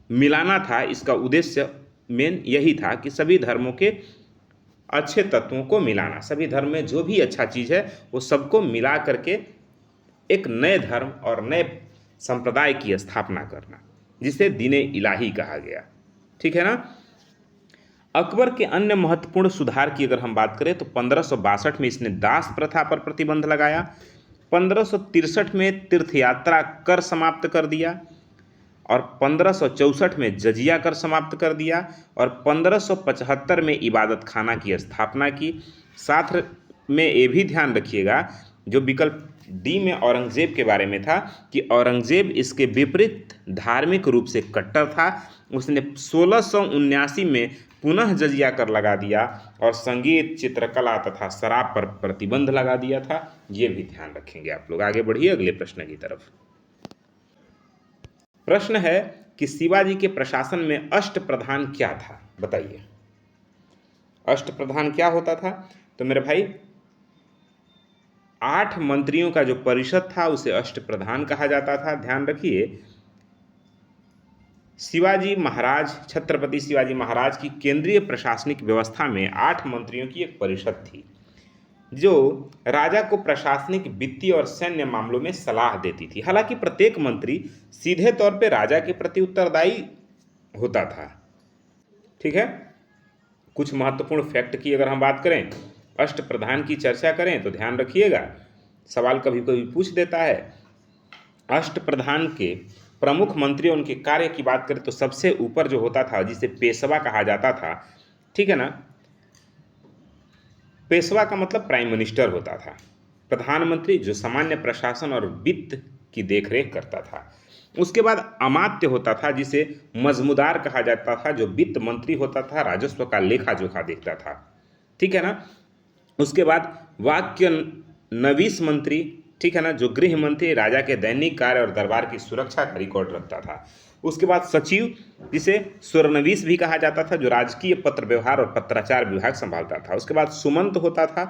मिलाना था। इसका उद्देश्य मेन यही था कि सभी धर्मों के अच्छे तत्वों को मिलाना, सभी धर्म में जो भी अच्छा चीज़ है वो सबको मिला करके एक नए धर्म और नए संप्रदाय की स्थापना करना, जिसे दीने इलाही कहा गया। ठीक है ना। अकबर के अन्य महत्वपूर्ण सुधार की अगर हम बात करें तो 1562 में इसने दास प्रथा पर प्रतिबंध लगाया, 1563 में तीर्थयात्रा कर समाप्त कर दिया और 1564 में जजिया कर समाप्त कर दिया और 1575 में इबादत खाना की स्थापना की। साथ में ये भी ध्यान रखिएगा, जो विकल्प डी में औरंगजेब के बारे में था, कि औरंगजेब इसके विपरीत धार्मिक रूप से कट्टर था। उसने 1679 में पुनः जजिया कर लगा दिया और संगीत, चित्रकला तथा शराब पर प्रतिबंध लगा दिया था। ये भी ध्यान रखेंगे आप लोग। आगे बढ़िए अगले प्रश्न की तरफ। प्रश्न है कि शिवाजी के प्रशासन में अष्टप्रधान क्या था, बताइए। अष्टप्रधान क्या होता था? तो मेरे भाई 8 मंत्रियों का जो परिषद था उसे अष्टप्रधान कहा जाता था। ध्यान रखिए, शिवाजी महाराज, छत्रपति शिवाजी महाराज की केंद्रीय प्रशासनिक व्यवस्था में 8 मंत्रियों की एक परिषद थी, जो राजा को प्रशासनिक, वित्तीय और सैन्य मामलों में सलाह देती थी। हालांकि प्रत्येक मंत्री सीधे तौर पे राजा के प्रति उत्तरदायी होता था। ठीक है। कुछ महत्वपूर्ण फैक्ट की अगर हम बात करें, अष्टप्रधान की चर्चा करें तो ध्यान रखिएगा, सवाल कभी कभी पूछ देता है। अष्टप्रधान के प्रमुख मंत्री, उनके कार्य की बात करें तो सबसे ऊपर जो होता था, जिसे पेशवा कहा जाता था, ठीक है ना। पेशवा का मतलब प्राइम मिनिस्टर होता था। प्रधानमंत्री जो सामान्य प्रशासन और वित्त की देखरेख करता था। उसके बाद अमात्य होता था, जिसे मजमुदार कहा जाता था, जो वित्त मंत्री होता था, राजस्व का लेखा जोखा देखता था। ठीक है ना। उसके बाद वाक्य नवीस मंत्री, ठीक है ना, जो गृह मंत्री राजा के दैनिक कार्य और दरबार की सुरक्षा का रिकॉर्ड रखता था। उसके बाद सचिव, जिसे सुरनवीस भी कहा जाता था, जो राजकीय पत्र व्यवहार और पत्राचार विभाग संभालता था। उसके बाद सुमंत होता था,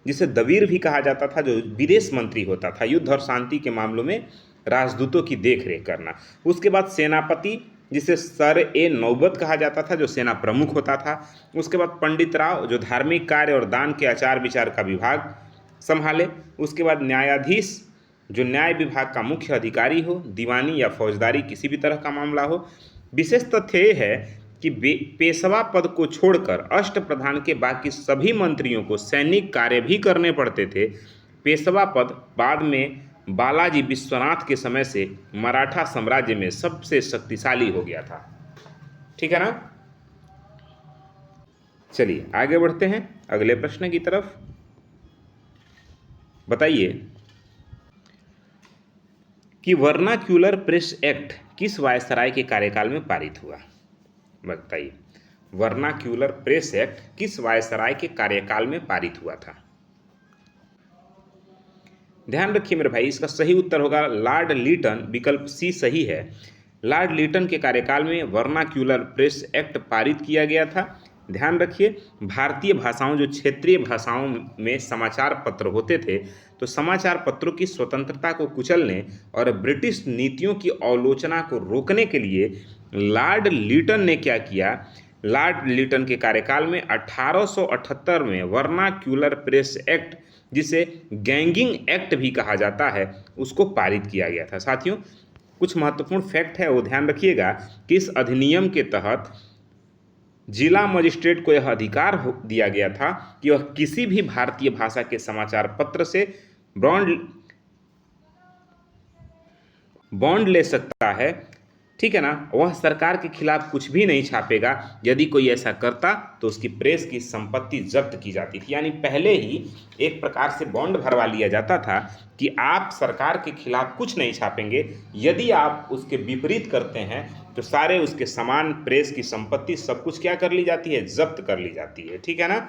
जिसे दवीर भी कहा जाता था, जो विदेश मंत्री होता था, युद्ध और शांति के मामलों में राजदूतों की देखरेख करना। उसके बाद सेनापति, जिसे सर ए नौबत कहा जाता था, जो सेना प्रमुख होता था। उसके बाद पंडित राव, जो धार्मिक कार्य और दान के आचार विचार का विभाग संभाले। उसके बाद न्यायाधीश, जो न्याय विभाग का मुख्य अधिकारी हो, दीवानी या फौजदारी किसी भी तरह का मामला हो। विशेष तथ्य यह है कि पेशवा पद को छोड़कर अष्टप्रधान के बाकी सभी मंत्रियों को सैनिक कार्य भी करने पड़ते थे। पेशवा पद बाद में बालाजी विश्वनाथ के समय से मराठा साम्राज्य में सबसे शक्तिशाली हो गया था। ठीक है ना। चलिए आगे बढ़ते हैं अगले प्रश्न की तरफ। बताइए कि वर्नाक्यूलर प्रेस एक्ट किस वायसराय के कार्यकाल में पारित हुआ। बताइए वर्नाक्यूलर प्रेस एक्ट किस वायसराय के कार्यकाल में पारित हुआ था। ध्यान रखिए मेरे भाई, इसका सही उत्तर होगा लॉर्ड लीटन, विकल्प सी सही है। लॉर्ड लीटन के कार्यकाल में वर्नाक्यूलर प्रेस एक्ट पारित किया गया था। ध्यान रखिए, भारतीय भाषाओं जो क्षेत्रीय भाषाओं में समाचार पत्र होते थे, तो समाचार पत्रों की स्वतंत्रता को कुचलने और ब्रिटिश नीतियों की आलोचना को रोकने के लिए लॉर्ड लीटन ने क्या किया। लॉर्ड लीटन के कार्यकाल में 1878 में वर्नाक्यूलर प्रेस एक्ट, जिसे गैंगिंग एक्ट भी कहा जाता है, उसको पारित किया गया था। साथियों कुछ महत्वपूर्ण फैक्ट है वो ध्यान रखिएगा कि इस अधिनियम के तहत जिला मजिस्ट्रेट को यह अधिकार दिया गया था कि वह किसी भी भारतीय भाषा के समाचार पत्र से बॉन्ड ले सकता है, ठीक है ना। वह सरकार के खिलाफ कुछ भी नहीं छापेगा। यदि कोई ऐसा करता तो उसकी प्रेस की संपत्ति जब्त की जाती थी। यानी पहले ही एक प्रकार से बॉन्ड भरवा लिया जाता था कि आप सरकार के खिलाफ कुछ नहीं छापेंगे, यदि आप उसके विपरीत करते हैं तो सारे उसके सामान, प्रेस की संपत्ति, सब कुछ क्या कर ली जाती है, जब्त कर ली जाती है, ठीक है ना।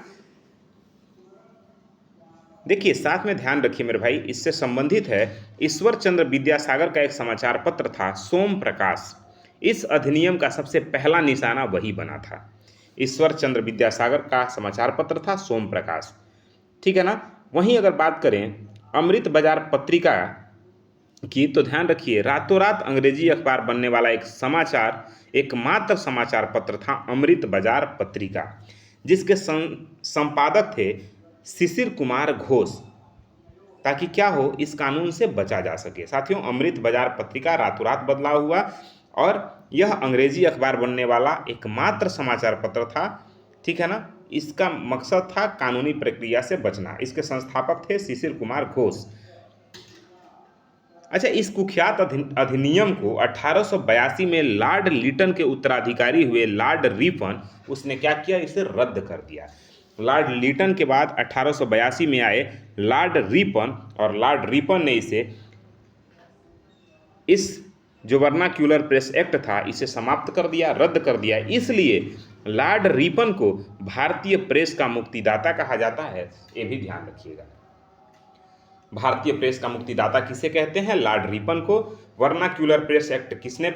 देखिए साथ में ध्यान रखिए मेरे भाई, इससे संबंधित है ईश्वर चंद्र विद्यासागर का एक समाचार पत्र था सोम प्रकाश। इस अधिनियम का सबसे पहला निशाना वही बना था। ईश्वर चंद्र विद्यासागर का समाचार पत्र था सोम प्रकाश, ठीक है ना। वहीं अगर बात करें अमृत बाजार पत्रिका की, तो ध्यान रखिए रातों रात अंग्रेजी अखबार बनने वाला एकमात्र समाचार पत्र था अमृत बाजार पत्रिका, जिसके संपादक थे शिशिर कुमार घोष, ताकि क्या हो, इस कानून से बचा जा सके। साथियों अमृत बाजार पत्रिका रातों रात बदलाव हुआ और यह अंग्रेजी अखबार बनने वाला एकमात्र समाचार पत्र था, ठीक है ना। इसका मकसद था कानूनी प्रक्रिया से बचना। इसके संस्थापक थे शिशिर कुमार घोष। अच्छा, इस कुख्यात अधिनियम को 1882 में लॉर्ड लीटन के उत्तराधिकारी हुए लॉर्ड रिपन, उसने क्या किया, इसे रद्द कर दिया। लॉर्ड लीटन के बाद 1882 में आए लॉर्ड रिपन, और लॉर्ड रिपन ने इस जो वर्नाक्यूलर प्रेस एक्ट था इसे समाप्त कर दिया, रद्द कर दिया। इसलिए लॉर्ड रिपन को भारतीय प्रेस का मुक्तिदाता कहा जाता है, ये भी ध्यान रखिएगा। भारतीय प्रेस का मुक्तिदाता किसे कहते हैं, लॉर्ड रिपन को। वर्नाक्यूलर प्रेस एक्ट किसने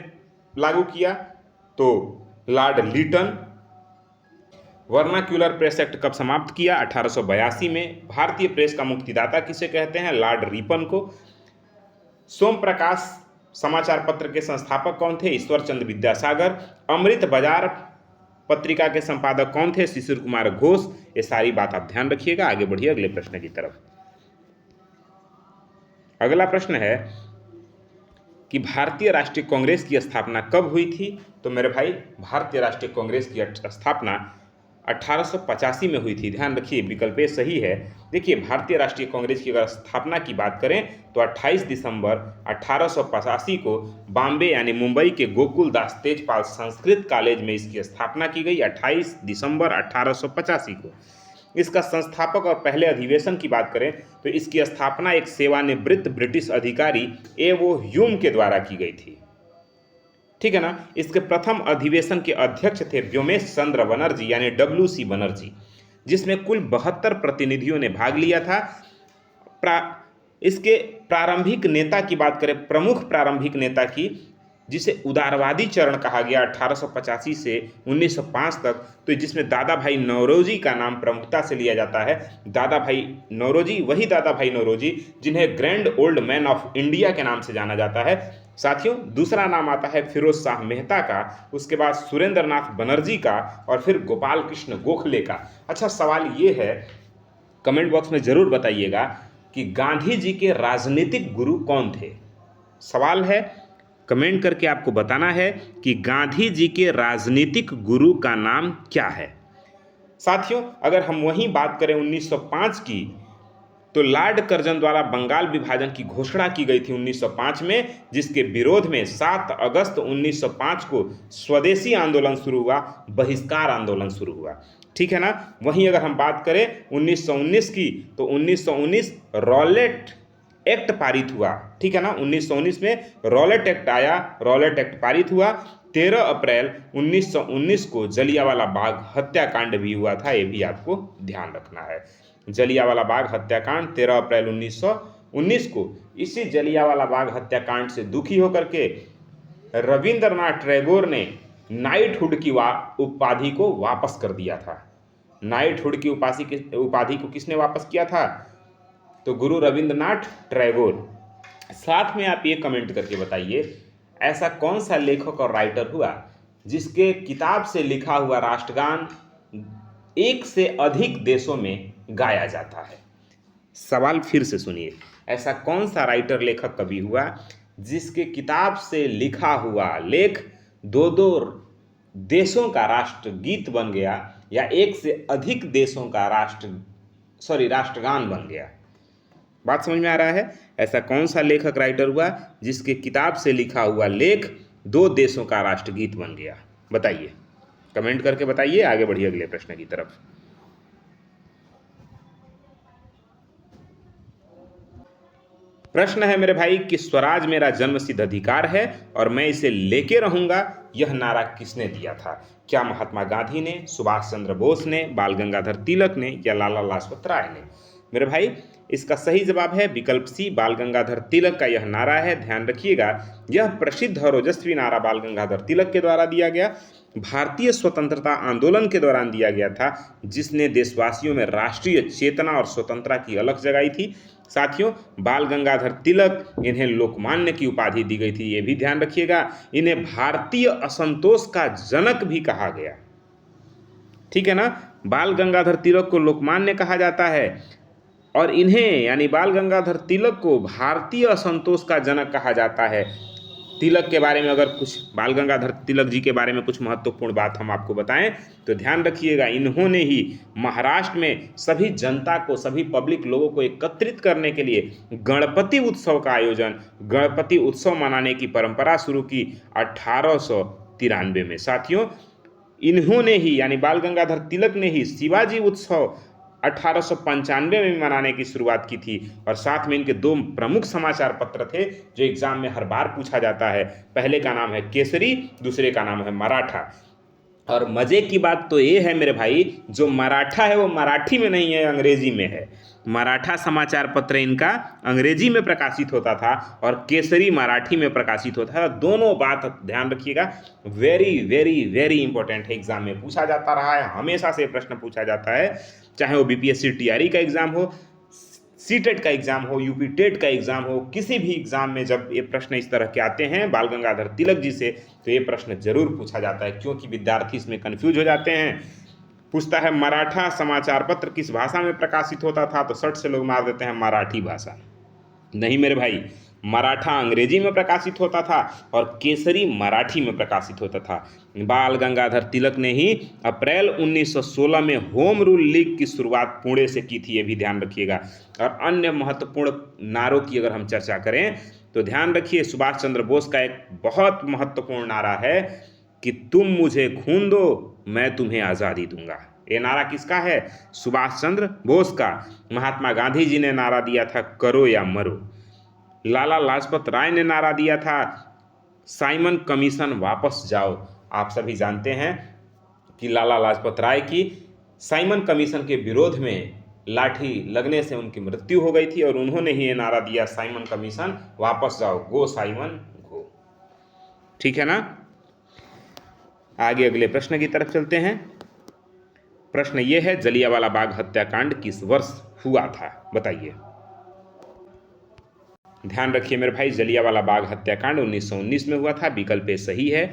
लागू किया, तो Lord Lytton. Vernacular press act कब समाप्त किया, 1882 में। भारतीय प्रेस का मुक्तिदाता किसे कहते हैं, लॉर्ड रिपन को। सोम प्रकाश समाचार पत्र के संस्थापक कौन थे, ईश्वर चंद्र विद्यासागर। अमृत बाजार पत्रिका के संपादक कौन थे, शिशिर कुमार घोष। ये सारी बात आप ध्यान रखिएगा। आगे बढ़िए अगले प्रश्न की तरफ। अगला प्रश्न है कि भारतीय राष्ट्रीय कांग्रेस की स्थापना कब हुई थी। तो मेरे भाई भारतीय राष्ट्रीय कांग्रेस की स्थापना 1885 में हुई थी। ध्यान रखिए विकल्प ए सही है। देखिए भारतीय राष्ट्रीय कांग्रेस की अगर स्थापना की बात करें तो 28 दिसंबर 1885 को बॉम्बे यानी मुंबई के गोकुल दास तेजपाल संस्कृत कॉलेज में इसकी स्थापना की गई। 28 दिसंबर 1885 को। इसका संस्थापक और पहले अधिवेशन की बात करें तो इसकी स्थापना एक सेवानिवृत्त ब्रिटिश अधिकारी एवो ह्यूम के द्वारा की गई थी, ठीक है ना। इसके प्रथम अधिवेशन के अध्यक्ष थे व्योमेश चंद्र बनर्जी यानी WC बनर्जी, जिसमें कुल 72 प्रतिनिधियों ने भाग लिया था। इसके प्रारंभिक नेता की बात करें, प्रमुख प्रारंभिक नेता की, जिसे उदारवादी चरण कहा गया 1885 से 1905 तक, तो जिसमें दादा भाई नौरोजी का नाम प्रमुखता से लिया जाता है। दादा भाई नौरोजी, वही दादा भाई नौरोजी जिन्हें grand old man of India के नाम से जाना जाता है। साथियों दूसरा नाम आता है फिरोज शाह मेहता का, उसके बाद सुरेंद्र नाथ बनर्जी का, और फिर गोपाल कृष्ण गोखले का। अच्छा सवाल ये है, कमेंट बॉक्स में जरूर बताइएगा कि गांधी जी के राजनीतिक गुरु कौन थे। सवाल है, कमेंट करके आपको बताना है कि गांधी जी के राजनीतिक गुरु का नाम क्या है। साथियों अगर हम वहीं बात करें 1905 की, तो लॉर्ड कर्जन द्वारा बंगाल विभाजन की घोषणा की गई थी 1905 में, जिसके विरोध में 7 अगस्त 1905 को स्वदेशी आंदोलन शुरू हुआ, बहिष्कार आंदोलन शुरू हुआ। ठीक है ना। वहीं अगर हम बात करें 1919 की, तो 1919 रॉलेट एक्ट पारित हुआ, ठीक है ना। 1919 में रॉलेट एक्ट आया, रॉलेट एक्ट पारित हुआ। 13 अप्रैल 1919 को जलियांवाला बाग हत्याकांड भी हुआ था, ये भी आपको ध्यान रखना है। जलियांवाला बाग हत्याकांड 13 अप्रैल 1919 को। इसी जलियांवाला बाग हत्याकांड से दुखी होकर के रविंद्रनाथ टैगोर ने नाइटहुड की उपाधि को वापस कर दिया था। नाइटहुड की उपाधि को किसने वापस किया था? तो गुरु रविंद्रनाथ टैगोर। साथ में आप ये कमेंट करके बताइए, ऐसा कौन सा लेखक और राइटर हुआ जिसके किताब से लिखा हुआ राष्ट्रगान एक से अधिक देशों में गाया जाता है? सवाल फिर से सुनिए, ऐसा कौन सा राइटर लेखक कवि हुआ जिसके किताब से लिखा हुआ लेख दो दो देशों का राष्ट्रगीत बन गया, या एक से अधिक देशों का राष्ट्रगान बन गया? बात समझ में आ रहा है? ऐसा कौन सा लेखक राइटर हुआ जिसके किताब से लिखा हुआ लेख 2 देशों का राष्ट्रगीत बन गया? बताइए, कमेंट करके बताइए। आगे बढ़िए अगले प्रश्न की तरफ। प्रश्न है मेरे भाई कि स्वराज मेरा जन्मसिद्ध अधिकार है और मैं इसे लेके रहूंगा, यह नारा किसने दिया था? क्या महात्मा गांधी ने, सुभाष चंद्र बोस ने, बाल गंगाधर तिलक ने, या लाला लाजपत राय ने? मेरे भाई इसका सही जवाब है विकल्प सी, बाल गंगाधर तिलक का यह नारा है। ध्यान रखिएगा, यह प्रसिद्ध और ओजस्वी नारा बाल गंगाधर तिलक के द्वारा दिया गया, भारतीय स्वतंत्रता आंदोलन के दौरान दिया गया था, जिसने देशवासियों में राष्ट्रीय चेतना और स्वतंत्रता की अलख जगाई थी। साथियों, बाल गंगाधर तिलक, इन्हें लोकमान्य की उपाधि दी गई थी, ये भी ध्यान रखिएगा। इन्हें भारतीय असंतोष का जनक भी कहा गया, ठीक है ना। बाल गंगाधर तिलक को लोकमान्य कहा जाता है और इन्हें यानी बाल गंगाधर तिलक को भारतीय असंतोष का जनक कहा जाता है। तिलक के बारे में अगर कुछ, बाल गंगाधर तिलक जी के बारे में कुछ महत्वपूर्ण बात हम आपको बताएं तो ध्यान रखिएगा, इन्होंने ही महाराष्ट्र में सभी जनता को, सभी पब्लिक लोगों को एकत्रित करने के लिए गणपति उत्सव का आयोजन, गणपति उत्सव मनाने की परंपरा शुरू की 1893 में। साथियों, इन्होंने ही यानी बाल गंगाधर तिलक ने ही शिवाजी उत्सव 1895 में मनाने की शुरुआत की थी। और साथ में इनके 2 प्रमुख समाचार पत्र थे जो एग्जाम में हर बार पूछा जाता है। पहले का नाम है केसरी, दूसरे का नाम है मराठा। और मजे की बात तो ये है मेरे भाई, जो मराठा है वो मराठी में नहीं है, अंग्रेजी में है। मराठा समाचार पत्र इनका अंग्रेजी में प्रकाशित होता था और केसरी मराठी में प्रकाशित होता था। दोनों बात ध्यान रखिएगा, वेरी वेरी वेरी इंपॉर्टेंट है, एग्जाम में पूछा जाता रहा है, हमेशा से प्रश्न पूछा जाता है, चाहे वो बीपीएससी टीआरई का एग्जाम हो, सीटेट का एग्जाम हो, यूपी टेट का एग्जाम हो, किसी भी एग्जाम में जब ये प्रश्न इस तरह के आते हैं बाल गंगाधर तिलक जी से, तो ये प्रश्न जरूर पूछा जाता है, क्योंकि विद्यार्थी इसमें कंफ्यूज हो जाते हैं। पूछता है मराठा समाचार पत्र किस भाषा में प्रकाशित होता था, तो सट से लोग मार देते हैं मराठी भाषा। नहीं मेरे भाई, मराठा अंग्रेजी में प्रकाशित होता था और केसरी मराठी में प्रकाशित होता था। बाल गंगाधर तिलक ने ही अप्रैल 1916 में होम रूल लीग की शुरुआत पुणे से की थी, ये भी ध्यान रखिएगा। और अन्य महत्वपूर्ण नारों की अगर हम चर्चा करें तो ध्यान रखिए, सुभाष चंद्र बोस का एक बहुत महत्वपूर्ण नारा है कि तुम मुझे खून दो, मैं तुम्हें आज़ादी दूंगा। ये नारा किसका है? सुभाष चंद्र बोस का। महात्मा गांधी जी ने नारा दिया था करो या मरो। लाला लाजपत राय ने नारा दिया था साइमन कमीशन वापस जाओ। आप सभी जानते हैं कि लाला लाजपत राय की साइमन कमीशन के विरोध में लाठी लगने से उनकी मृत्यु हो गई थी और उन्होंने ही ये नारा दिया साइमन कमीशन वापस जाओ, गो साइमन गो। ठीक है ना। आगे अगले प्रश्न की तरफ चलते हैं। प्रश्न ये है, जलियांवाला बाग हत्याकांड किस वर्ष हुआ था? बताइए। ध्यान रखिए मेरे भाई, जलियांवाला बाग हत्याकांड 1919 में हुआ था, विकल्प ए सही है।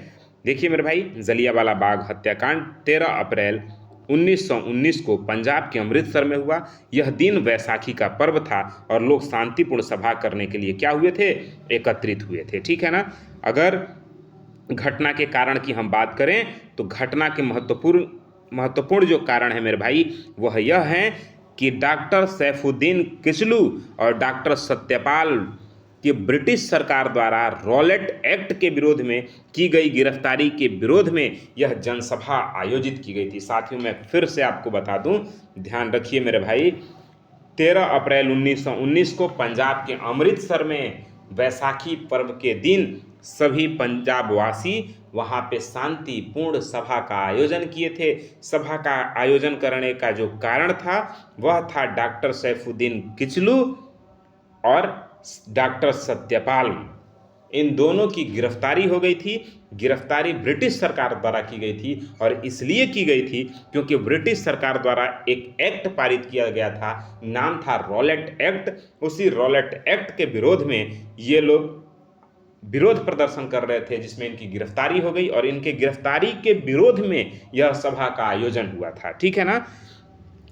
देखिए मेरे भाई, जलियांवाला बाग हत्याकांड 13 अप्रैल 1919 को पंजाब के अमृतसर में हुआ। यह दिन वैसाखी का पर्व था और लोग शांतिपूर्ण सभा करने के लिए क्या हुए थे? एकत्रित हुए थे। ठीक है ना। अगर घटना के कारण की हम बात करें तो घटना के महत्वपूर्ण जो कारण है मेरे भाई, वह यह है कि डॉक्टर सैफुद्दीन किचलू और डॉक्टर सत्यपाल कि ब्रिटिश सरकार द्वारा रॉलेट एक्ट के विरोध में की गई गिरफ्तारी के विरोध में यह जनसभा आयोजित की गई थी। साथियों, मैं फिर से आपको बता दूं, ध्यान रखिए मेरे भाई, 13 अप्रैल 1919 को पंजाब के अमृतसर में वैसाखी पर्व के दिन सभी पंजाब वासी वहाँ पे शांतिपूर्ण सभा का आयोजन किए थे। सभा का आयोजन करने का जो कारण था वह था डॉक्टर सैफुद्दीन किचलू और डॉक्टर सत्यपाल, इन दोनों की गिरफ्तारी हो गई थी। गिरफ्तारी ब्रिटिश सरकार द्वारा की गई थी और इसलिए की गई थी क्योंकि ब्रिटिश सरकार द्वारा एक एक्ट पारित किया गया था, नाम था रॉलेट एक्ट। उसी रॉलेट एक्ट के विरोध में ये लोग विरोध प्रदर्शन कर रहे थे, जिसमें इनकी गिरफ्तारी हो गई और इनके गिरफ्तारी के विरोध में यह सभा का आयोजन हुआ था। ठीक है ना।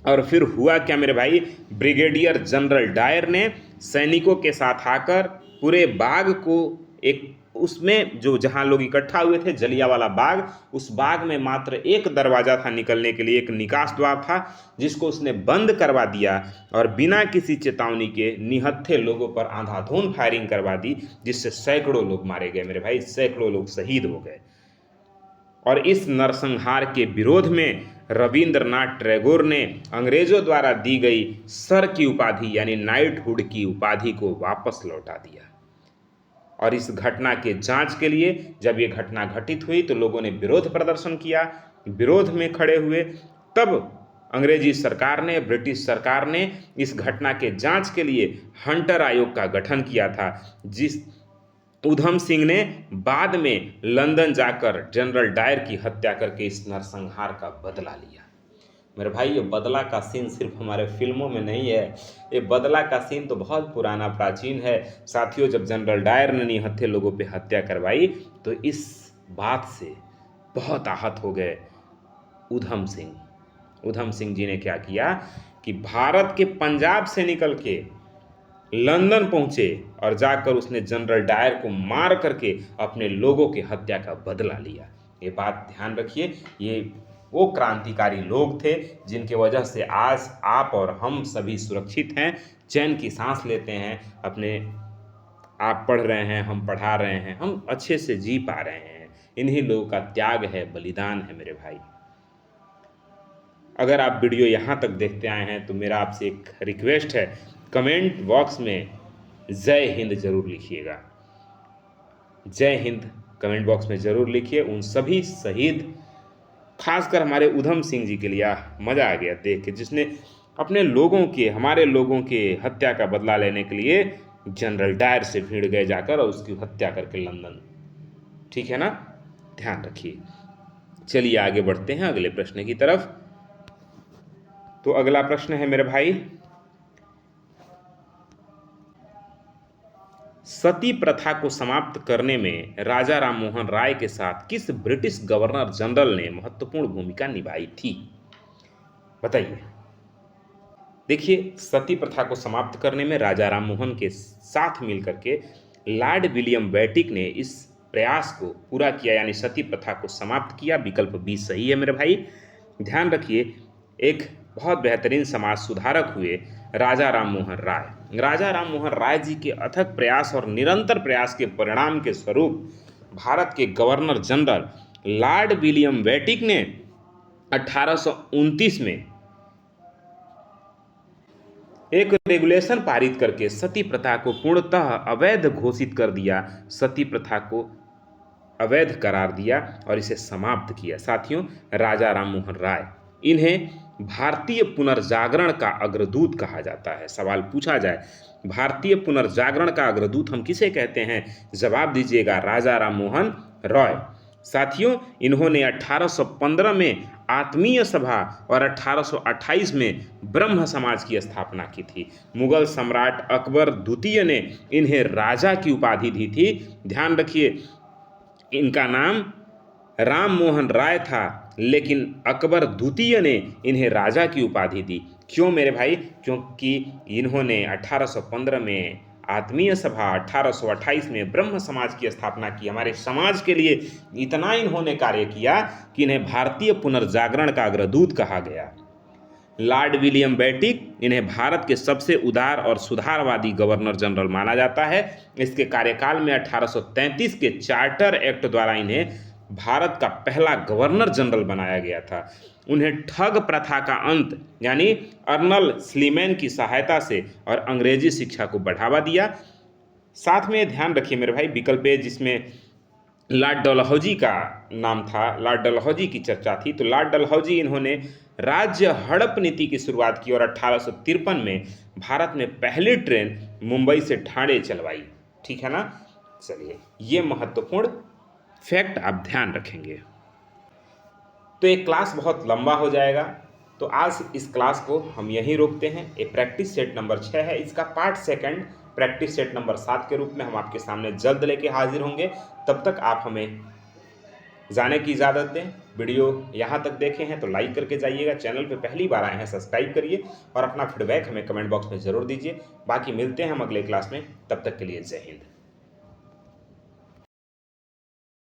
और फिर हुआ क्या मेरे भाई, ब्रिगेडियर जनरल डायर ने सैनिकों के साथ आकर पूरे बाग को एक, उसमें जो जहां लोग इकट्ठा हुए थे जलियांवाला बाग, उस बाग में मात्र एक दरवाज़ा था निकलने के लिए, एक निकास द्वार था, जिसको उसने बंद करवा दिया और बिना किसी चेतावनी के निहत्थे लोगों पर आंधाधुंध फायरिंग करवा दी, जिससे सैकड़ों लोग मारे गए मेरे भाई, सैकड़ों लोग शहीद हो गए। और इस नरसंहार के विरोध में रविंद्रनाथ टैगोर ने अंग्रेजों द्वारा दी गई सर की उपाधि यानी नाइटहुड की उपाधि को वापस लौटा दिया। और इस घटना के जांच के लिए जब ये घटना घटित हुई तो लोगों ने विरोध प्रदर्शन किया, विरोध में खड़े हुए। तब अंग्रेजी सरकार ने, ब्रिटिश सरकार ने इस घटना के जांच के लिए हंटर आयोग का गठन किया था, जिस उधम सिंह ने बाद में लंदन जाकर जनरल डायर की हत्या करके इस नरसंहार का बदला लिया। मेरे भाई, ये बदला का सीन सिर्फ हमारे फिल्मों में नहीं है, ये बदला का सीन तो बहुत पुराना प्राचीन है। साथियों, जब जनरल डायर ने निहत्थे लोगों पे हत्या करवाई तो इस बात से बहुत आहत हो गए उधम सिंह। उधम सिंह जी ने क्या किया कि भारत के पंजाब से निकल के लंदन पहुंचे और जाकर उसने जनरल डायर को मार करके अपने लोगों की हत्या का बदला लिया। ये बात ध्यान रखिए, ये वो क्रांतिकारी लोग थे जिनके वजह से आज आप और हम सभी सुरक्षित हैं, चैन की सांस लेते हैं, अपने आप पढ़ रहे हैं, हम पढ़ा रहे हैं, हम अच्छे से जी पा रहे हैं। इन्हीं लोगों का त्याग है, बलिदान है मेरे भाई। अगर आप वीडियो यहाँ तक देखते आए हैं तो मेरा आपसे एक रिक्वेस्ट है, कमेंट बॉक्स में जय हिंद जरूर लिखिएगा। जय हिंद कमेंट बॉक्स में जरूर लिखिए। उन सभी शहीद, खासकर हमारे उधम सिंह जी के लिए मज़ा आ गया देख के, जिसने अपने लोगों के, हमारे लोगों के हत्या का बदला लेने के लिए जनरल डायर से भिड़ गए जाकर और उसकी हत्या करके लंदन। ठीक है ना, ध्यान रखिए। चलिए आगे बढ़ते हैं अगले प्रश्न की तरफ। तो अगला प्रश्न है मेरे भाई, सती प्रथा को समाप्त करने में राजा राममोहन राय के साथ किस ब्रिटिश गवर्नर जनरल ने महत्वपूर्ण भूमिका निभाई थी? बताइए। देखिए, सती प्रथा को समाप्त करने में राजा राममोहन के साथ मिलकर के लॉर्ड विलियम बेटिक ने इस प्रयास को पूरा किया, यानी सती प्रथा को समाप्त किया। विकल्प बी सही है मेरे भाई। ध्यान रखिए, एक बहुत बेहतरीन समाज सुधारक हुए राजा राममोहन राय। राजा राममोहन राय जी के अथक प्रयास और निरंतर प्रयास के परिणाम के स्वरूप भारत के गवर्नर जनरल लॉर्ड विलियम बेटिक ने 1829 में एक रेगुलेशन पारित करके सती प्रथा को पूर्णतः अवैध घोषित कर दिया, सती प्रथा को अवैध करार दिया और इसे समाप्त किया। साथियों, राजा राममोहन राय, इन्हें भारतीय पुनर्जागरण का अग्रदूत कहा जाता है। सवाल पूछा जाए, भारतीय पुनर्जागरण का अग्रदूत हम किसे कहते हैं? जवाब दीजिएगा, राजा राममोहन रॉय। साथियों, इन्होंने 1815 में आत्मीय सभा और 1828 में ब्रह्म समाज की स्थापना की थी। मुगल सम्राट अकबर द्वितीय ने इन्हें राजा की उपाधि दी थी। ध्यान रखिए, इनका नाम राम मोहन राय था, लेकिन अकबर द्वितीय ने इन्हें राजा की उपाधि दी। क्यों मेरे भाई? क्योंकि इन्होंने 1815 में आत्मीय सभा, 1828 में ब्रह्म समाज की स्थापना की। हमारे समाज के लिए इतना इन्होंने कार्य किया कि इन्हें भारतीय पुनर्जागरण का अग्रदूत कहा गया। लॉर्ड विलियम बेंटिक, इन्हें भारत के सबसे उदार और सुधारवादी गवर्नर जनरल माना जाता है। इसके कार्यकाल में 1833 के चार्टर एक्ट द्वारा इन्हें भारत का पहला गवर्नर जनरल बनाया गया था। उन्हें ठग प्रथा का अंत यानी अर्नल स्लीमैन की सहायता से और अंग्रेजी शिक्षा को बढ़ावा दिया। साथ में ध्यान रखिए मेरे भाई, विकल्प ए जिसमें लॉर्ड डलहौजी का नाम था, लॉर्ड डलहौजी की चर्चा थी, तो लॉर्ड डलहौजी इन्होंने राज्य हड़प नीति की शुरुआत की और 1853 में भारत में पहली ट्रेन मुंबई से ठाणे चलवाई। ठीक है ना। चलिए, ये महत्वपूर्ण फैक्ट आप ध्यान रखेंगे। तो ये क्लास बहुत लंबा हो जाएगा, तो आज इस क्लास को हम यहीं रोकते हैं। ये प्रैक्टिस सेट नंबर 6 है, इसका part second practice set number 7 के रूप में हम आपके सामने जल्द लेके हाजिर होंगे। तब तक आप हमें जाने की इजाज़त दें। वीडियो यहाँ तक देखे हैं तो लाइक करके जाइएगा, चैनल पे पहली बार आए हैं सब्सक्राइब करिए और अपना फीडबैक हमें कमेंट बॉक्स में ज़रूर दीजिए। बाकी मिलते हैं हम अगले क्लास में, तब तक के लिए जय हिंद।